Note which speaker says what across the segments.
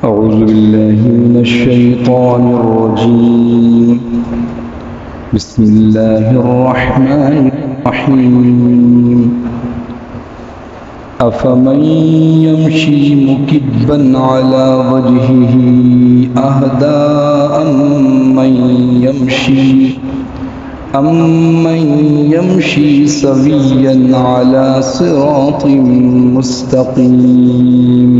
Speaker 1: أعوذ بالله من الشيطان الرجيم. بسم الله الرحمن الرحيم. أفمن يمشي مكبا على وجهه أهدى أمن يمشي سويا على صراط مستقيم.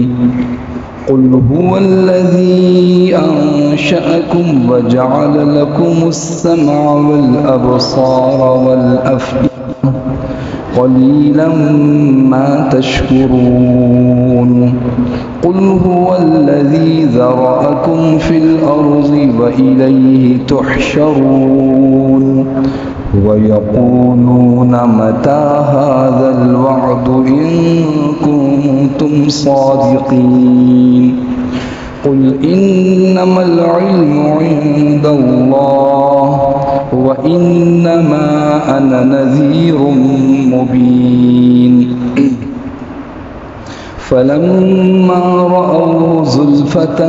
Speaker 1: قل هو الذي أنشأكم وجعل لكم السمع والأبصار والأفئدة قليلا ما تشكرون. قل هو الذي ذرأكم في الأرض وإليه تحشرون. ويقولون متى هذا الوعد إن كنتم صادقين. قل إنما العلم عند الله وإنما أنا نذير مبين. فلما رأوا زلفة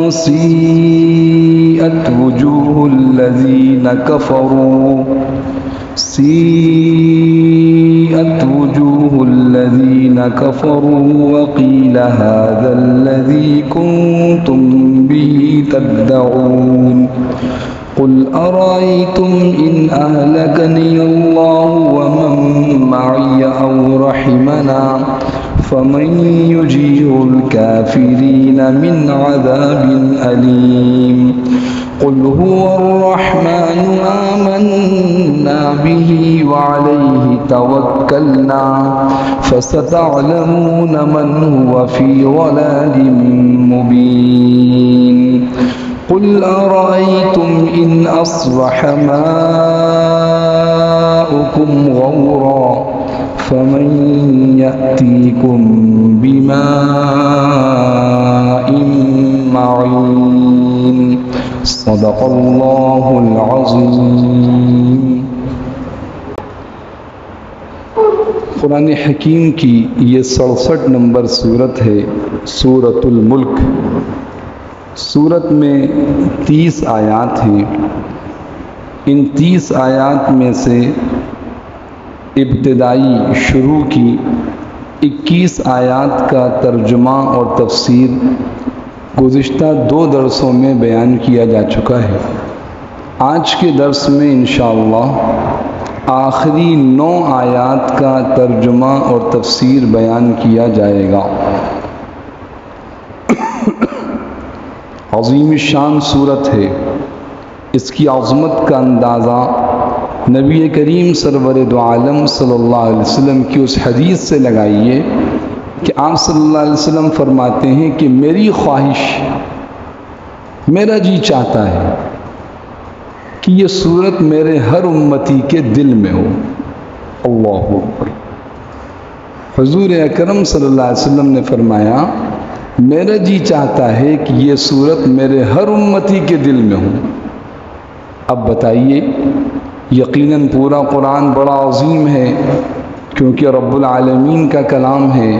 Speaker 1: سيئت وجوه الذين كفروا وقيل هذا الذي كنتم به تدعون. قل أرأيتم إن أهلكني الله ومن معي أو رحمنا فمن يجير الكافرين من عذاب أليم. قل هو الرحمن آمنا به وعليه توكلنا فستعلمون من هو في ضلال مبين. قل أرأيتم إن أصبح ماؤكم غورا فمن يأتيكم بماء معين. صدق اللہ العظیم. قرآن حکیم کی یہ 67 نمبر سورت ہے، سورۃ الملک. سورت میں 30 آیات ہیں. ان 30 آیات میں سے ابتدائی شروع کی 21 آیات کا ترجمہ اور تفسیر گزشتہ 2 درسوں میں بیان کیا جا چکا ہے. آج کے درس میں انشاءاللہ آخری 9 آیات کا ترجمہ اور تفسیر بیان کیا جائے گا. عظیم شان صورت ہے. اس کی عظمت کا اندازہ نبی کریم سرور دو عالم صلی اللہ علیہ وسلم کی اس حدیث سے لگائیے کہ آپ صلی اللہ علیہ وسلم فرماتے ہیں کہ میری خواہش، میرا جی چاہتا ہے کہ یہ صورت میرے ہر امتی کے دل میں ہو. اللہ اکبر. حضور اکرم صلی اللہ علیہ وسلم نے فرمایا میرا جی چاہتا ہے کہ یہ صورت میرے ہر امتی کے دل میں ہو. اب بتائیے، یقیناً پورا قرآن بڑا عظیم ہے کیونکہ رب العالمین کا کلام ہے،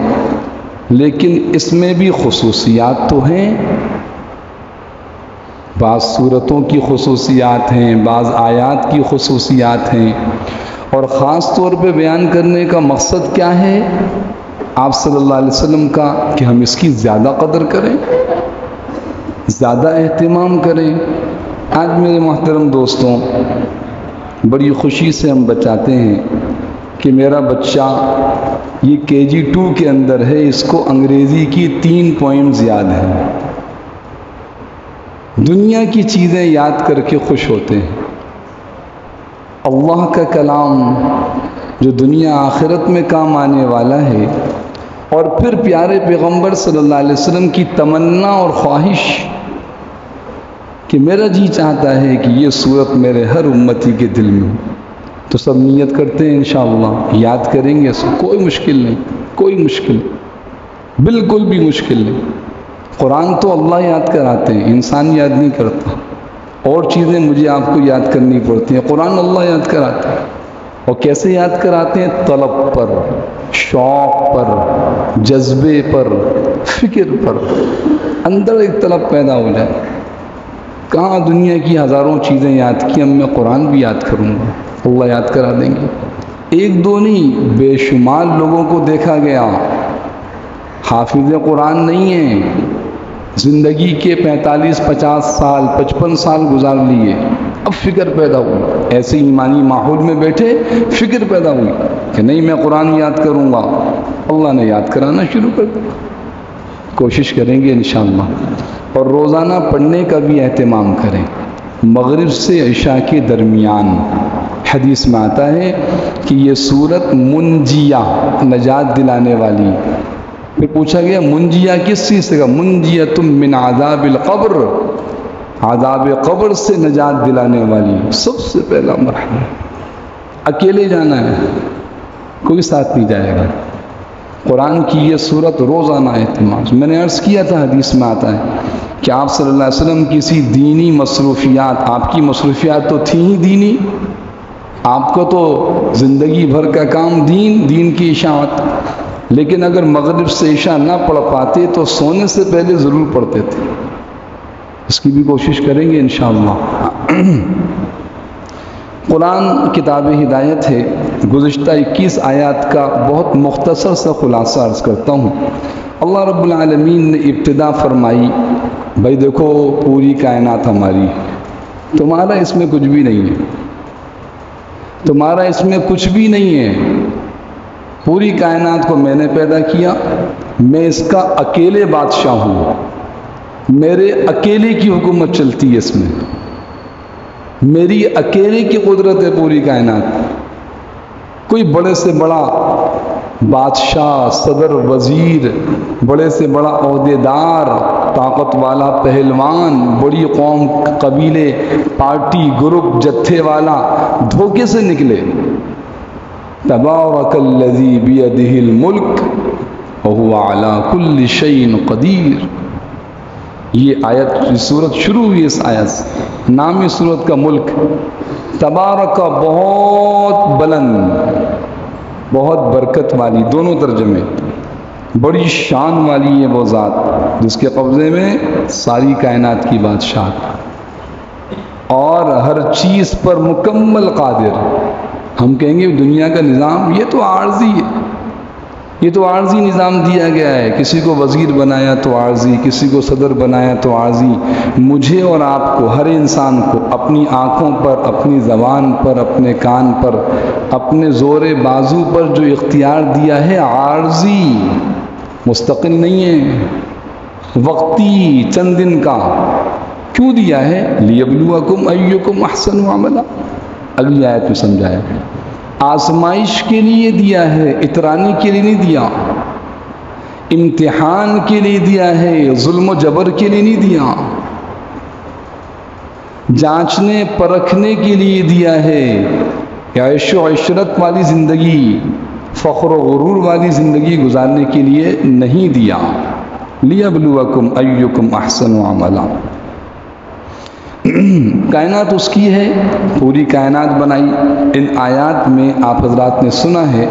Speaker 1: لیکن اس میں بھی خصوصیات تو ہیں. بعض صورتوں کی خصوصیات ہیں، بعض آیات کی خصوصیات ہیں، اور خاص طور پہ بیان کرنے کا مقصد کیا ہے آپ صلی اللہ علیہ وسلم کا؟ کہ ہم اس کی زیادہ قدر کریں، زیادہ اہتمام کریں. آج میرے محترم دوستوں، بڑی خوشی سے ہم بتاتے ہیں کہ میرا بچہ یہ KG2 کے اندر ہے، اس کو انگریزی کی 3 پوائنٹس یاد ہیں. دنیا کی چیزیں یاد کر کے خوش ہوتے ہیں. اللہ کا کلام جو دنیا آخرت میں کام آنے والا ہے، اور پھر پیارے پیغمبر صلی اللہ علیہ وسلم کی تمنا اور خواہش کہ میرا جی چاہتا ہے کہ یہ صورت میرے ہر امتی کے دل میں ہو. تو سب نیت کرتے ہیں انشاءاللہ یاد کریں گے. اس کو کوئی مشکل نہیں، کوئی مشکل، بالکل بھی مشکل نہیں. قرآن تو اللہ یاد کراتے ہیں، انسان یاد نہیں کرتا. اور چیزیں مجھے آپ کو یاد کرنی پڑتی ہیں، قرآن اللہ یاد کراتے ہیں. اور کیسے یاد کراتے ہیں؟ طلب پر، شوق پر، جذبے پر، فکر پر. اندر ایک طلب پیدا ہو جائے، کہاں دنیا کی ہزاروں چیزیں یاد کی، اب میں قرآن بھی یاد کروں گا، اللہ یاد کرا دیں گے۔ ایک دو نہیں، بے شمار لوگوں کو دیکھا گیا حافظ قرآن نہیں ہیں، زندگی کے 45 50 سال 55 سال گزار لیے، اب فکر پیدا ہوئی، ایسے ایمانی ماحول میں بیٹھے فکر پیدا ہوئی کہ نہیں میں قرآن یاد کروں گا، اللہ نے یاد کرانا شروع کر دیا۔ کوشش کریں گے انشاءاللہ، اور روزانہ پڑھنے کا بھی اہتمام کریں۔ مغرب سے عشاء کے درمیان حدیث میں آتا ہے کہ یہ سورت منجیہ، نجات دلانے والی۔ پھر پوچھا گیا منجیہ کس چیز سے؟ منجیۃ من عذاب القبر، عذاب قبر سے نجات دلانے والی۔ سب سے پہلا مرحلہ اکیلے جانا ہے، کوئی ساتھ نہیں جائے گا۔ قرآن کی یہ صورت روزانہ اہتمام۔ میں نے عرض کیا تھا، حدیث میں آتا ہے کہ آپ صلی اللہ علیہ وسلم کسی دینی مصروفیات، آپ کی مصروفیات تو تھیں ہی دینی، آپ کو تو زندگی بھر کا کام دین کی اشاعت، لیکن اگر مغرب سے عشاء نہ پڑھ پاتے تو سونے سے پہلے ضرور پڑھتے تھے۔ اس کی بھی کوشش کریں گے انشاءاللہ۔ قرآن کتاب ہدایت ہے۔ گزشتہ 21 آیات کا بہت مختصر سا خلاصہ عرض کرتا ہوں۔ اللہ رب العالمین نے ابتدا فرمائی، بھائی دیکھو پوری کائنات ہماری، تمہارا اس میں کچھ بھی نہیں ہے، تمہارا اس میں کچھ بھی نہیں ہے۔ پوری کائنات کو میں نے پیدا کیا، میں اس کا اکیلے بادشاہ ہوں، میرے اکیلے کی حکومت چلتی ہے اس میں، میری اکیلے کی قدرت ہے پوری کائنات۔ کوئی بڑے سے بڑا بادشاہ، صدر، وزیر، بڑے سے بڑا عہدیدار، طاقت والا پہلوان، بڑی قوم، قبیلے، پارٹی، گروپ، جتھے والا دھوکے سے نکلے۔ تبارک الذی بیدہ الملک وہو علی کل شیء قدیر۔ یہ آیت کی صورت شروع ہوئی اس آیت سے، نام اس صورت کا ملک۔ تبارک بہت بلند، بہت برکت والی، دونوں ترجمے، بڑی شان والی ہے وہ ذات جس کے قبضے میں ساری کائنات کی بادشاہت، اور ہر چیز پر مکمل قادر۔ ہم کہیں گے دنیا کا نظام یہ تو عارضی ہے، یہ تو عارضی نظام دیا گیا ہے، کسی کو وزیر بنایا تو عارضی، کسی کو صدر بنایا تو عارضی۔ مجھے اور آپ کو، ہر انسان کو اپنی آنکھوں پر، اپنی زبان پر، اپنے کان پر، اپنے زور بازو پر جو اختیار دیا ہے عارضی، مستقل نہیں ہے، وقتی، چند دن کا۔ کیوں دیا ہے؟ لیبلوکم ایکم احسن عملا۔ اگلی آیت میں سمجھایا، آزمائش کے لیے دیا ہے، اترانے کے لیے نہیں دیا، امتحان کے لیے دیا ہے، ظلم و جبر کے لیے نہیں دیا، جانچنے پرکھنے کے لیے دیا ہے، عیش و عشرت والی زندگی، فخر و غرور والی زندگی گزارنے کے لیے نہیں دیا۔ لیبلوکم ایکم احسن عملا۔ کائنات اس کی ہے، پوری کائنات بنائی۔ ان آیات میں آپ حضرات نے سنا ہے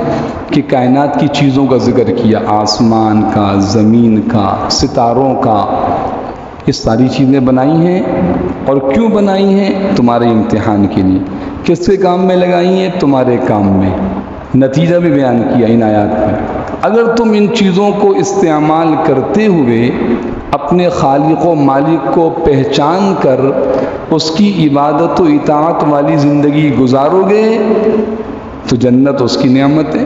Speaker 1: کہ کائنات کی چیزوں کا ذکر کیا، آسمان کا، زمین کا، ستاروں کا، یہ ساری چیزیں بنائی ہیں۔ اور کیوں بنائی ہیں؟ تمہارے امتحان کے لیے۔ کس کے کام میں لگائی ہیں؟ تمہارے کام میں۔ نتیجہ بھی بیان کیا ان آیات میں۔ اگر تم ان چیزوں کو استعمال کرتے ہوئے اپنے خالق و مالک کو پہچان کر اس کی عبادت و اطاعت والی زندگی گزارو گے تو جنت اس کی نعمت ہے،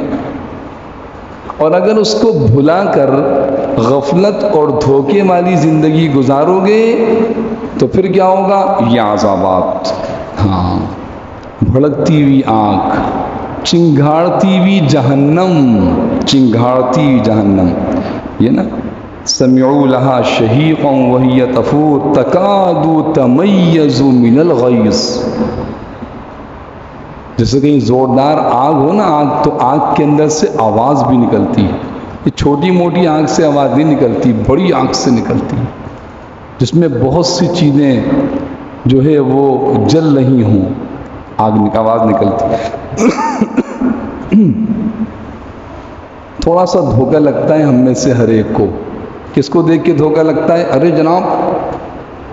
Speaker 1: اور اگر اس کو بھلا کر غفلت اور دھوکے والی زندگی گزارو گے تو پھر کیا ہوگا؟ یہ عذابات، ہاں، بھڑکتی ہوئی آنکھ، چنگھاڑتی ہوئی جہنم، چنگھاڑتی ہوئی جہنم، یہ نا سمعوا لها شہیقا وہی تفور تکاد تمیز من الغیظ۔ جیسے کہیں زوردار آگ ہو نا، آگ تو آگ کے اندر سے آواز بھی نکلتی ہے، یہ چھوٹی موٹی آگ سے آواز نہیں نکلتی، بڑی آگ سے نکلتی، جس میں بہت سی چیزیں جو ہے وہ جل رہی ہوں، آواز نکلتی۔ تھوڑا سا دھوکہ لگتا ہے ہم میں سے ہر ایک کو کس کو دیکھ کے دھوکہ لگتا ہے؟ ارے جناب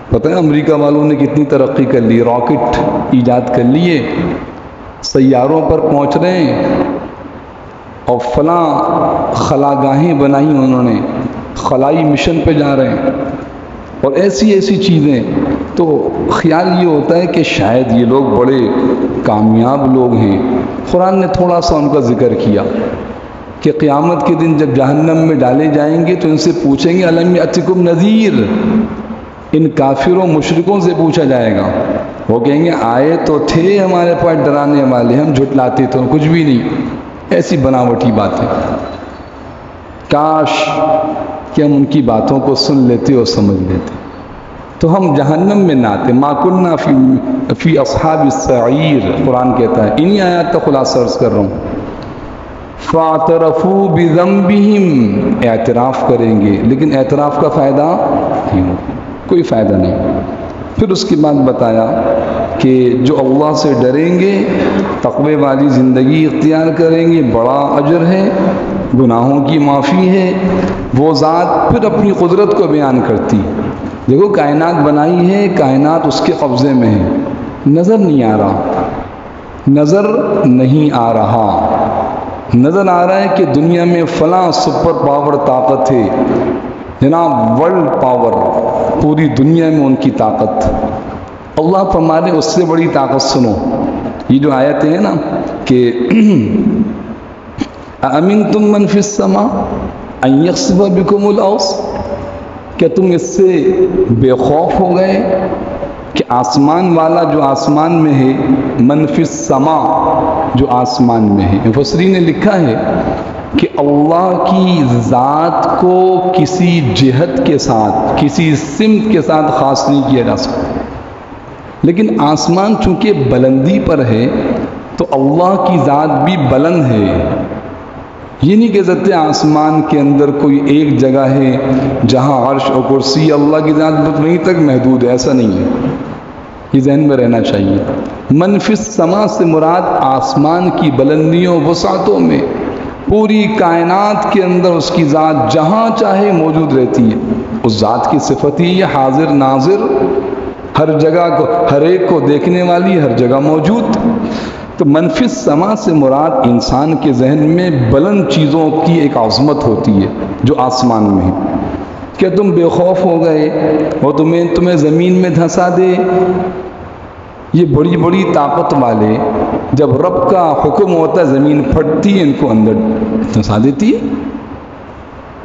Speaker 1: پتہ ہے امریکہ والوں نے کتنی ترقی کر لی، راکٹ ایجاد کر لیے، سیاروں پر پہنچ رہے ہیں، اور فلاں خلاگاہیں بنائی انہوں نے، خلائی مشن پہ جا رہے ہیں، اور ایسی ایسی چیزیں. تو خیال یہ ہوتا ہے کہ شاید یہ لوگ بڑے کامیاب لوگ ہیں. قرآن نے تھوڑا سا ان کا ذکر کیا کہ قیامت کے دن جب جہنم میں ڈالے جائیں گے تو ان سے پوچھیں گے الم یأتکم نذیر. ان کافروں مشرکوں سے پوچھا جائے گا، وہ کہیں گے آئے تو تھے ہمارے پاس ڈرانے والے، ہم جھٹلاتے تو کچھ بھی نہیں. ایسی بناوٹی بات ہے. کاش کہ ہم ان کی باتوں کو سن لیتے اور سمجھ لیتے تو ہم جہنم میں نہ آتے. ما کننا فی اصحاب السعیر، قرآن کہتا ہے. انہی آیات کا خلاصہ عرض کر رہا ہوں. فاعترفوا بذنبہم، اعتراف کریں گے لیکن اعتراف کا فائدہ نہیں ہوگا، کوئی فائدہ نہیں. پھر اس کے بعد بتایا کہ جو اللہ سے ڈریں گے، تقوی والی زندگی اختیار کریں گے، بڑا اجر ہے، گناہوں کی معافی ہے. وہ ذات پھر اپنی قدرت کو بیان کرتی. دیکھو کائنات بنائی ہے، کائنات اس کے قبضے میں ہے، نظر نہیں آ رہا، نظر نہیں آ رہا. نظر آ رہا ہے کہ دنیا میں فلاں سپر پاور طاقت ہے جناب، ورلڈ پاور، پوری دنیا میں ان کی طاقت. اللہ فرمانے اس سے بڑی طاقت سنو. یہ جو آیتیں ہیں نا کہ اَأَمِنْتُم مَّن فِي السَّمَاءِ أَن يَخْسِفَ بِكُمُ الْأَرْضَ، کیا تم اس سے بے خوف ہو گئے کہ آسمان والا جو آسمان میں ہے، من فی السماء جو آسمان میں ہے. مفسرین نے لکھا ہے کہ اللہ کی ذات کو کسی جہت کے ساتھ، کسی سمت کے ساتھ خاص نہیں کیا جا سکتا. لیکن آسمان چونکہ بلندی پر ہے تو اللہ کی ذات بھی بلند ہے. یہ نہیں کہہ سکتے آسمان کے اندر کوئی ایک جگہ ہے جہاں عرش اور کرسی، اللہ کی ذات وہیں تک محدود ہے، ایسا نہیں ہے. یہ ذہن میں رہنا چاہیے. من فی السماء سے مراد آسمان کی بلندیوں، وسعتوں میں، پوری کائنات کے اندر اس کی ذات جہاں چاہے موجود رہتی ہے. اس ذات کی صفت ہی یہ حاضر ناظر، ہر جگہ کو، ہر ایک کو دیکھنے والی، ہر جگہ موجود. تو من فی السماء سے مراد انسان کے ذہن میں بلند چیزوں کی ایک عظمت ہوتی ہے جو آسمان میں ہے. کہ تم بے خوف ہو گئے وہ تمہیں زمین میں دھنسا دے. یہ بڑی بڑی طاقت والے جب رب کا حکم ہوتا ہے زمین پھٹتی ہے، ان کو اندر دھنسا دیتی ہے.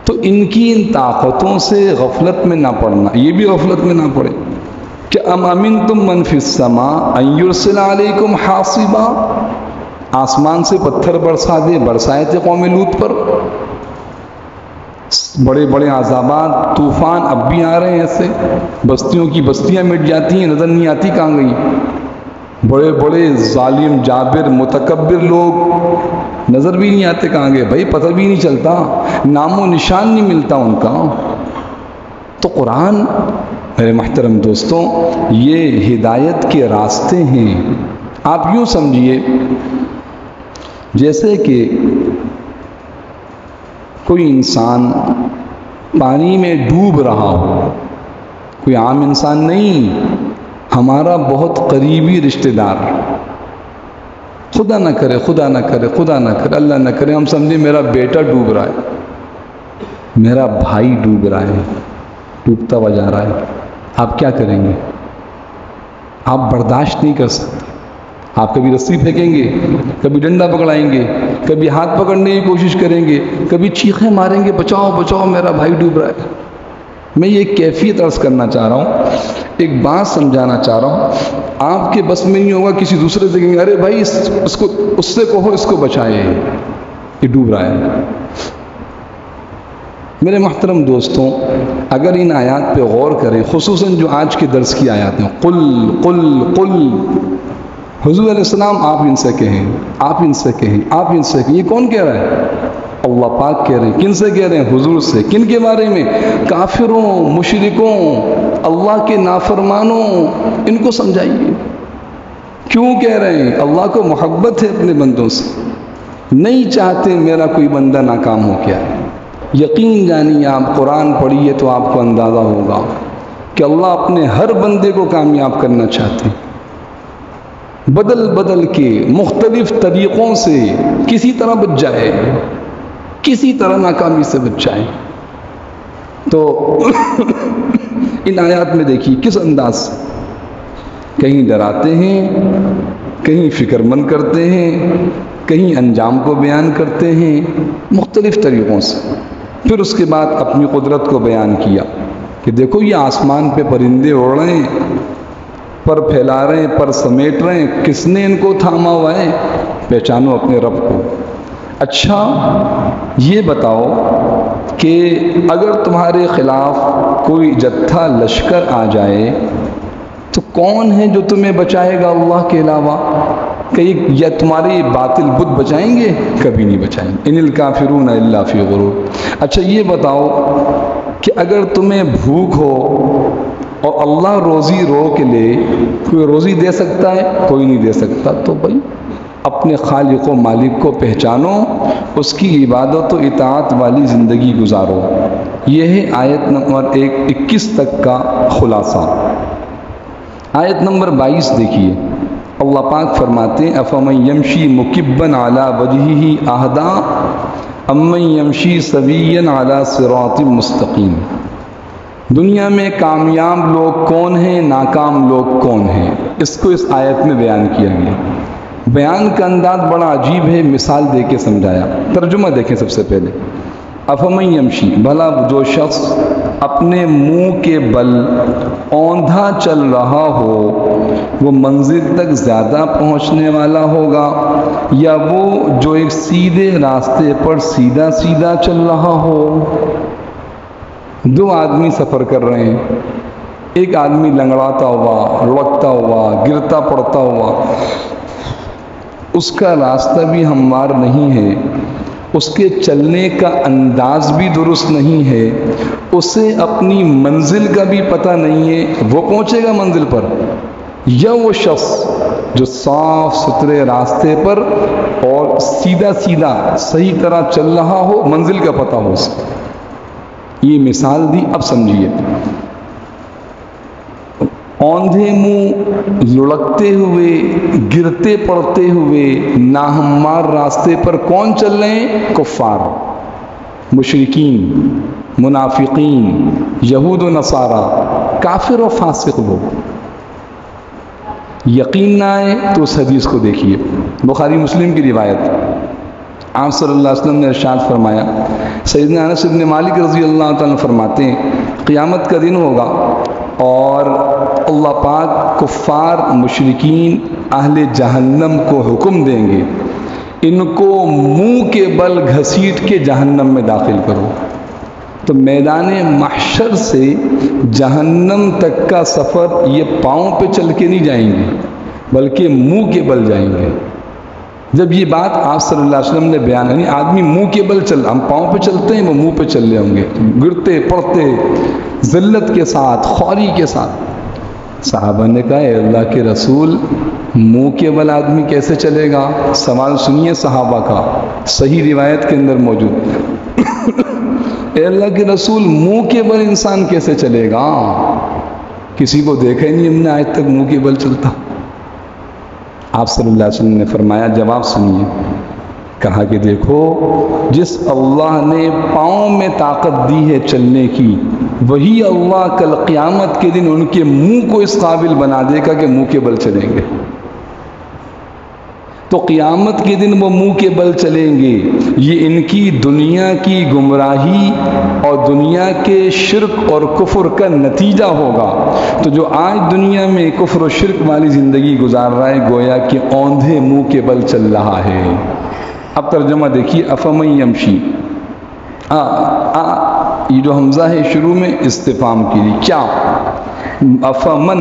Speaker 1: تو ان کی ان طاقتوں سے غفلت میں نہ پڑنا، یہ بھی غفلت میں نہ پڑے. کہ ام امنتم من فی السماء ان یرسل علیکم حاصبا، آسمان سے پتھر برسا دے. برسائے تھے قوم لوط پر، بڑے بڑے عذابات، طوفان اب بھی آ رہے ہیں. ایسے بستیوں کی بستیاں مٹ جاتی ہیں، نظر نہیں آتی کہاں گئی. بڑے بڑے ظالم جابر متکبر لوگ نظر بھی نہیں آتے کہاں گئے. بھائی پتہ بھی نہیں چلتا، نام و نشان نہیں ملتا ان کا. تو قرآن میرے محترم دوستوں یہ ہدایت کے راستے ہیں. آپ یوں سمجھیے جیسے کہ کوئی انسان پانی میں ڈوب رہا ہو، کوئی عام انسان نہیں، ہمارا بہت قریبی رشتہ دار. خدا نہ کرے، خدا نہ کرے، خدا نہ کرے، اللہ نہ کرے، ہم سمجھیں میرا بیٹا ڈوب رہا ہے، میرا بھائی ڈوب رہا ہے، ڈوبتا ہوا جا رہا ہے. آپ کیا کریں گے؟ آپ برداشت نہیں کر سکتے. آپ کبھی رسی پھینکیں گے، کبھی ڈنڈا پکڑائیں گے، کبھی ہاتھ پکڑنے کی کوشش کریں گے، کبھی چیخیں ماریں گے، بچاؤ بچاؤ میرا بھائی ڈوب رہا ہے. میں یہ کیفیت عرض کرنا چاہ رہا ہوں، ایک بات سمجھانا چاہ رہا ہوں. آپ کے بس میں نہیں ہوگا کسی دوسرے سے کہیں گے ارے بھائی اس سے کہو اس کو بچائے، یہ ڈوب رہا ہے. میرے محترم دوستوں اگر ان آیات پہ غور کریں، خصوصاً جو آج کے درس کی آیات ہیں، قل قل قل، حضور علیہ السلام آپ ان سے کہیں، آپ ان سے کہیں، آپ ان سے کہیں. یہ کون کہہ رہا ہے؟ اللہ پاک کہہ رہے ہیں. کن سے کہہ رہے ہیں؟ حضور سے. کن کے بارے میں؟ کافروں، مشرکوں، اللہ کے نافرمانوں. ان کو سمجھائیے کیوں کہہ رہے ہیں. اللہ کو محبت ہے اپنے بندوں سے، نہیں چاہتے میرا کوئی بندہ ناکام ہو کیا ہے. یقین جانیے آپ قرآن پڑھیے تو آپ کو اندازہ ہوگا کہ اللہ اپنے ہر بندے کو کامیاب کرنا چاہتے ہیں، بدل بدل کے مختلف طریقوں سے کسی طرح بچ جائے، کسی طرح ناکامی سے بچ جائے۔ تو ان آیات میں دیکھیے کس انداز سے کہیں ڈراتے ہیں، کہیں فکر مند کرتے ہیں، کہیں انجام کو بیان کرتے ہیں مختلف طریقوں سے۔ پھر اس کے بعد اپنی قدرت کو بیان کیا کہ دیکھو یہ آسمان پہ پرندے اڑ رہے ہیں، پر پھیلا رہے ہیں، پر سمیٹ رہے ہیں، کس نے ان کو تھاما ہوا ہے؟ پہچانو اپنے رب کو۔ اچھا یہ بتاؤ کہ اگر تمہارے خلاف کوئی جتھا لشکر آ جائے تو کون ہے جو تمہیں بچائے گا اللہ کے علاوہ؟ کہ یا تمہارے باطل بت بچائیں گے؟ کبھی نہیں بچائیں گے۔ ان الکافرون الا فی غرور۔ اچھا یہ بتاؤ کہ اگر تمہیں بھوک ہو اور اللہ روزی روک لے، کوئی روزی دے سکتا ہے؟ کوئی نہیں دے سکتا۔ تو بھائی اپنے خالق و مالک کو پہچانو، اس کی عبادت و اطاعت والی زندگی گزارو۔ یہ ہے آیت نمبر 21 تک کا خلاصہ۔ آیت نمبر 22 دیکھیے، اللہ پاک فرماتے ہیں افمن یمشی مکبا علی وجہہ اہدی امن یمشی سویا علی صراط مستقیم۔ دنیا میں کامیاب لوگ کون ہیں، ناکام لوگ کون ہیں، اس کو اس آیت میں بیان کیا گیا۔ بیان کا انداز بڑا عجیب ہے، مثال دے کے سمجھایا۔ ترجمہ دیکھیں سب سے پہلے، افمن یمشی، بھلا جو شخص اپنے منہ کے بل اوندھا چل رہا ہو وہ منزل تک زیادہ پہنچنے والا ہوگا، یا وہ جو ایک سیدھے راستے پر سیدھا سیدھا چل رہا ہو؟ دو آدمی سفر کر رہے ہیں، ایک آدمی لنگڑاتا ہوا، لڑکتا ہوا، گرتا پڑتا ہوا، اس کا راستہ بھی ہموار نہیں ہے، اس کے چلنے کا انداز بھی درست نہیں ہے، اسے اپنی منزل کا بھی پتہ نہیں ہے، وہ پہنچے گا منزل پر؟ یا وہ شخص جو صاف ستھرے راستے پر اور سیدھا سیدھا صحیح طرح چل رہا ہو، منزل کا پتہ ہو اسے؟ یہ مثال دی، اب سمجھیے۔ اوندھے منہ، لڑکتے ہوئے، گرتے پڑتے ہوئے ناہموار راستے پر کون چل رہے ہیں؟ کفار، مشرکین، منافقین، یہود و نصارہ، کافر و فاسق لوگ۔ یقین نہ آئے تو اس حدیث کو دیکھیے، بخاری مسلم کی روایت۔ آپ صلی اللہ علیہ وسلم نے ارشاد فرمایا، سیدنا انس بن مالک رضی اللہ تعالیٰ فرماتے ہیں قیامت کا دن ہوگا اور اللہ پاک کفار، مشرکین، اہل جہنم کو حکم دیں گے ان کو منہ کے بل گھسیٹ کے جہنم میں داخل کرو۔ تو میدان محشر سے جہنم تک کا سفر یہ پاؤں پہ چل کے نہیں جائیں گے بلکہ منہ کے بل جائیں گے۔ جب یہ بات آپ صلی اللہ علیہ وسلم نے بیان، یعنی آدمی منہ کے بل چل، ہم پاؤں پہ چلتے ہیں، وہ منہ پہ چل رہے ہوں گے، گرتے پڑتے، ذلت کے ساتھ، خواری کے ساتھ۔ صحابہ نے کہا اے اللہ کے رسول، منہ کے بل آدمی کیسے چلے گا؟ سوال سنیے صحابہ کا، صحیح روایت کے اندر موجود۔ اے اللہ کے رسول، منہ کے بل انسان کیسے چلے گا؟ کسی کو دیکھا ہی نہیں ہم نے آج تک منہ کے بل چلتا۔ آپ صلی اللہ علیہ وسلم نے فرمایا، جواب سنیے، کہا کہ دیکھو جس اللہ نے پاؤں میں طاقت دی ہے چلنے کی، وہی اللہ کل قیامت کے دن ان کے منہ کو اس قابل بنا دے گا کہ منہ کے بل چلیں گے۔ تو قیامت کے دن وہ منہ کے بل چلیں گے، یہ ان کی دنیا کی گمراہی اور دنیا کے شرک اور کفر کا نتیجہ ہوگا۔ تو جو آج دنیا میں کفر و شرک والی زندگی گزار رہا ہے، گویا کہ اوندھے منہ کے بل چل رہا ہے۔ اب ترجمہ دیکھیے، افمن یمشی، یہ جو حمزہ ہے شروع میں استفہام کے لیے، کیا؟ افمن،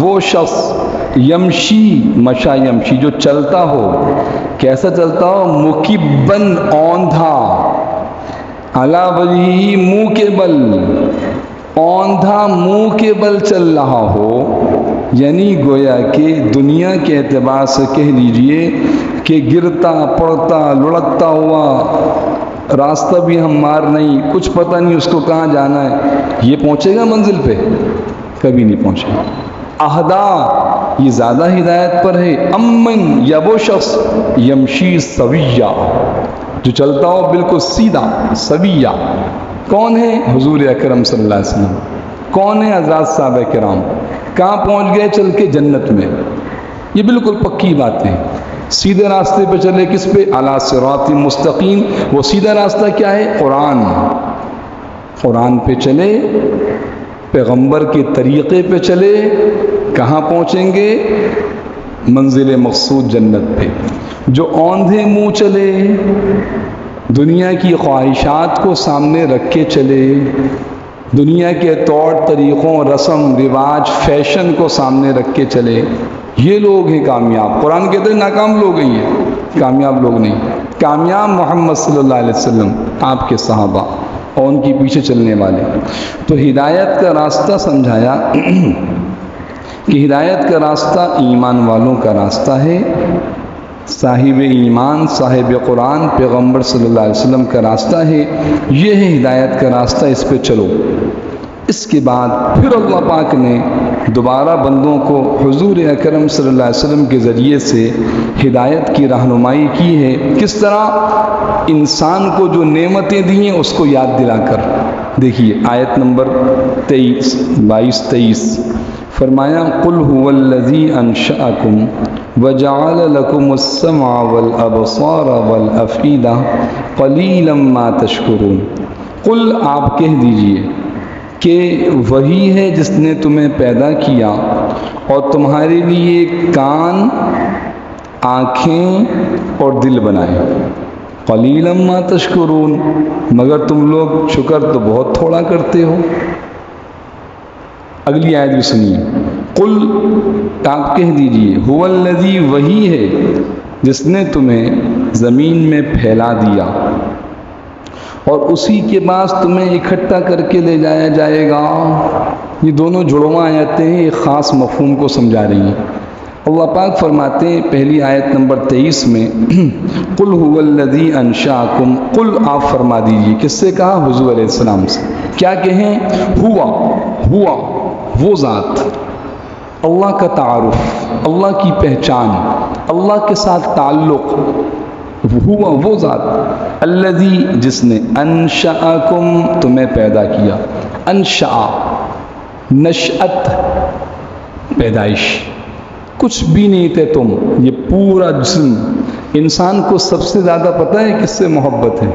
Speaker 1: وہ شخص، یمشی، مشا یمشی، جو چلتا ہو، کیسا چلتا ہو؟ مکبن، اوندھا، علی وجہہ، منہ کے بل، اوندھا منہ کے بل چل رہا ہو، یعنی گویا کہ دنیا کے اعتبار سے کہہ لیجئے کہ گرتا پڑتا لڑکتا ہوا راستہ بھی ہموار نہیں، کچھ پتہ نہیں اس کو کہاں جانا ہے، یہ پہنچے گا منزل پہ؟ کبھی نہیں پہنچے گا۔ اہدا یہ زیادہ ہدایت پر ہے، امن یا وہ شخص یمشی سویہ جو چلتا ہو بالکل سیدھا، سویہ کون ہے؟ حضور اکرم صلی اللہ علیہ وسلم۔ کون ہے؟ حضرات صحابہ کرام۔ کہاں پہنچ گئے چل کے؟ جنت میں۔ یہ بالکل پکی باتیں، سیدھے راستے پہ چلے، کس پہ؟ علی صراط مستقیم۔ وہ سیدھا راستہ کیا ہے؟ قرآن۔ قرآن پہ چلے، پیغمبر کے طریقے پہ چلے، کہاں پہنچیں گے؟ منزل مقصود جنت پہ۔ جو اوندھے منہ چلے، دنیا کی خواہشات کو سامنے رکھ کے چلے، دنیا کے طور طریقوں، رسم رواج، فیشن کو سامنے رکھ کے چلے، یہ لوگ ہیں کامیاب۔ قرآن کہتے ہیں ناکام لوگ ہیں یہ، کامیاب لوگ نہیں۔ کامیاب محمد صلی اللہ علیہ وسلم، آپ کے صحابہ اور ان کے پیچھے چلنے والے۔ تو ہدایت کا راستہ سمجھایا کہ ہدایت کا راستہ ایمان والوں کا راستہ ہے، صاحب ایمان، صاحب قرآن، پیغمبر صلی اللہ علیہ وسلم کا راستہ ہے۔ یہ ہے ہدایت کا راستہ، اس پہ چلو۔ اس کے بعد پھر اللہ پاک نے دوبارہ بندوں کو حضور اکرم صلی اللہ علیہ وسلم کے ذریعے سے ہدایت کی رہنمائی کی ہے۔ کس طرح؟ انسان کو جو نعمتیں دی ہیں اس کو یاد دلا کر۔ دیکھیے آیت نمبر 22-23 فرمایا قل هو الذی انشأکم وجعل لکم السمع والابصار والافئدہ قلیلا ما تشکرون۔ قل آپ کہہ دیجئے کہ وہی ہے جس نے تمہیں پیدا کیا اور تمہارے لیے کان، آنکھیں اور دل بنائے، قلیلا ما تشکرون، مگر تم لوگ شکر تو بہت تھوڑا کرتے ہو۔ اگلی آیت بھی سنیے، قل آپ کہہ دیجئے هو الذی وہی ہے جس نے تمہیں زمین میں پھیلا دیا اور اسی کے بعد تمہیں اکٹھا کر کے لے جایا جائے گا۔ یہ دونوں جڑواں آیتیں ہیں، ایک خاص مفہوم کو سمجھا رہی ہیں۔ اللہ پاک فرماتے ہیں پہلی آیت نمبر 23 میں قل هو الذی انشأکم، قل آپ فرما دیجئے، کس سے کہا؟ حضور علیہ السلام سے۔ کیا کہیں؟ ہوا وہ ذات، اللہ کا تعارف، اللہ کی پہچان، اللہ کے ساتھ تعلق، ہوا وہ ذات الذی جس نے انشأکم تمہیں پیدا کیا۔ انشأ نشأت، پیدائش، کچھ بھی نہیں تھے تم، یہ پورا جسم۔ انسان کو سب سے زیادہ پتہ ہے کس سے محبت ہے؟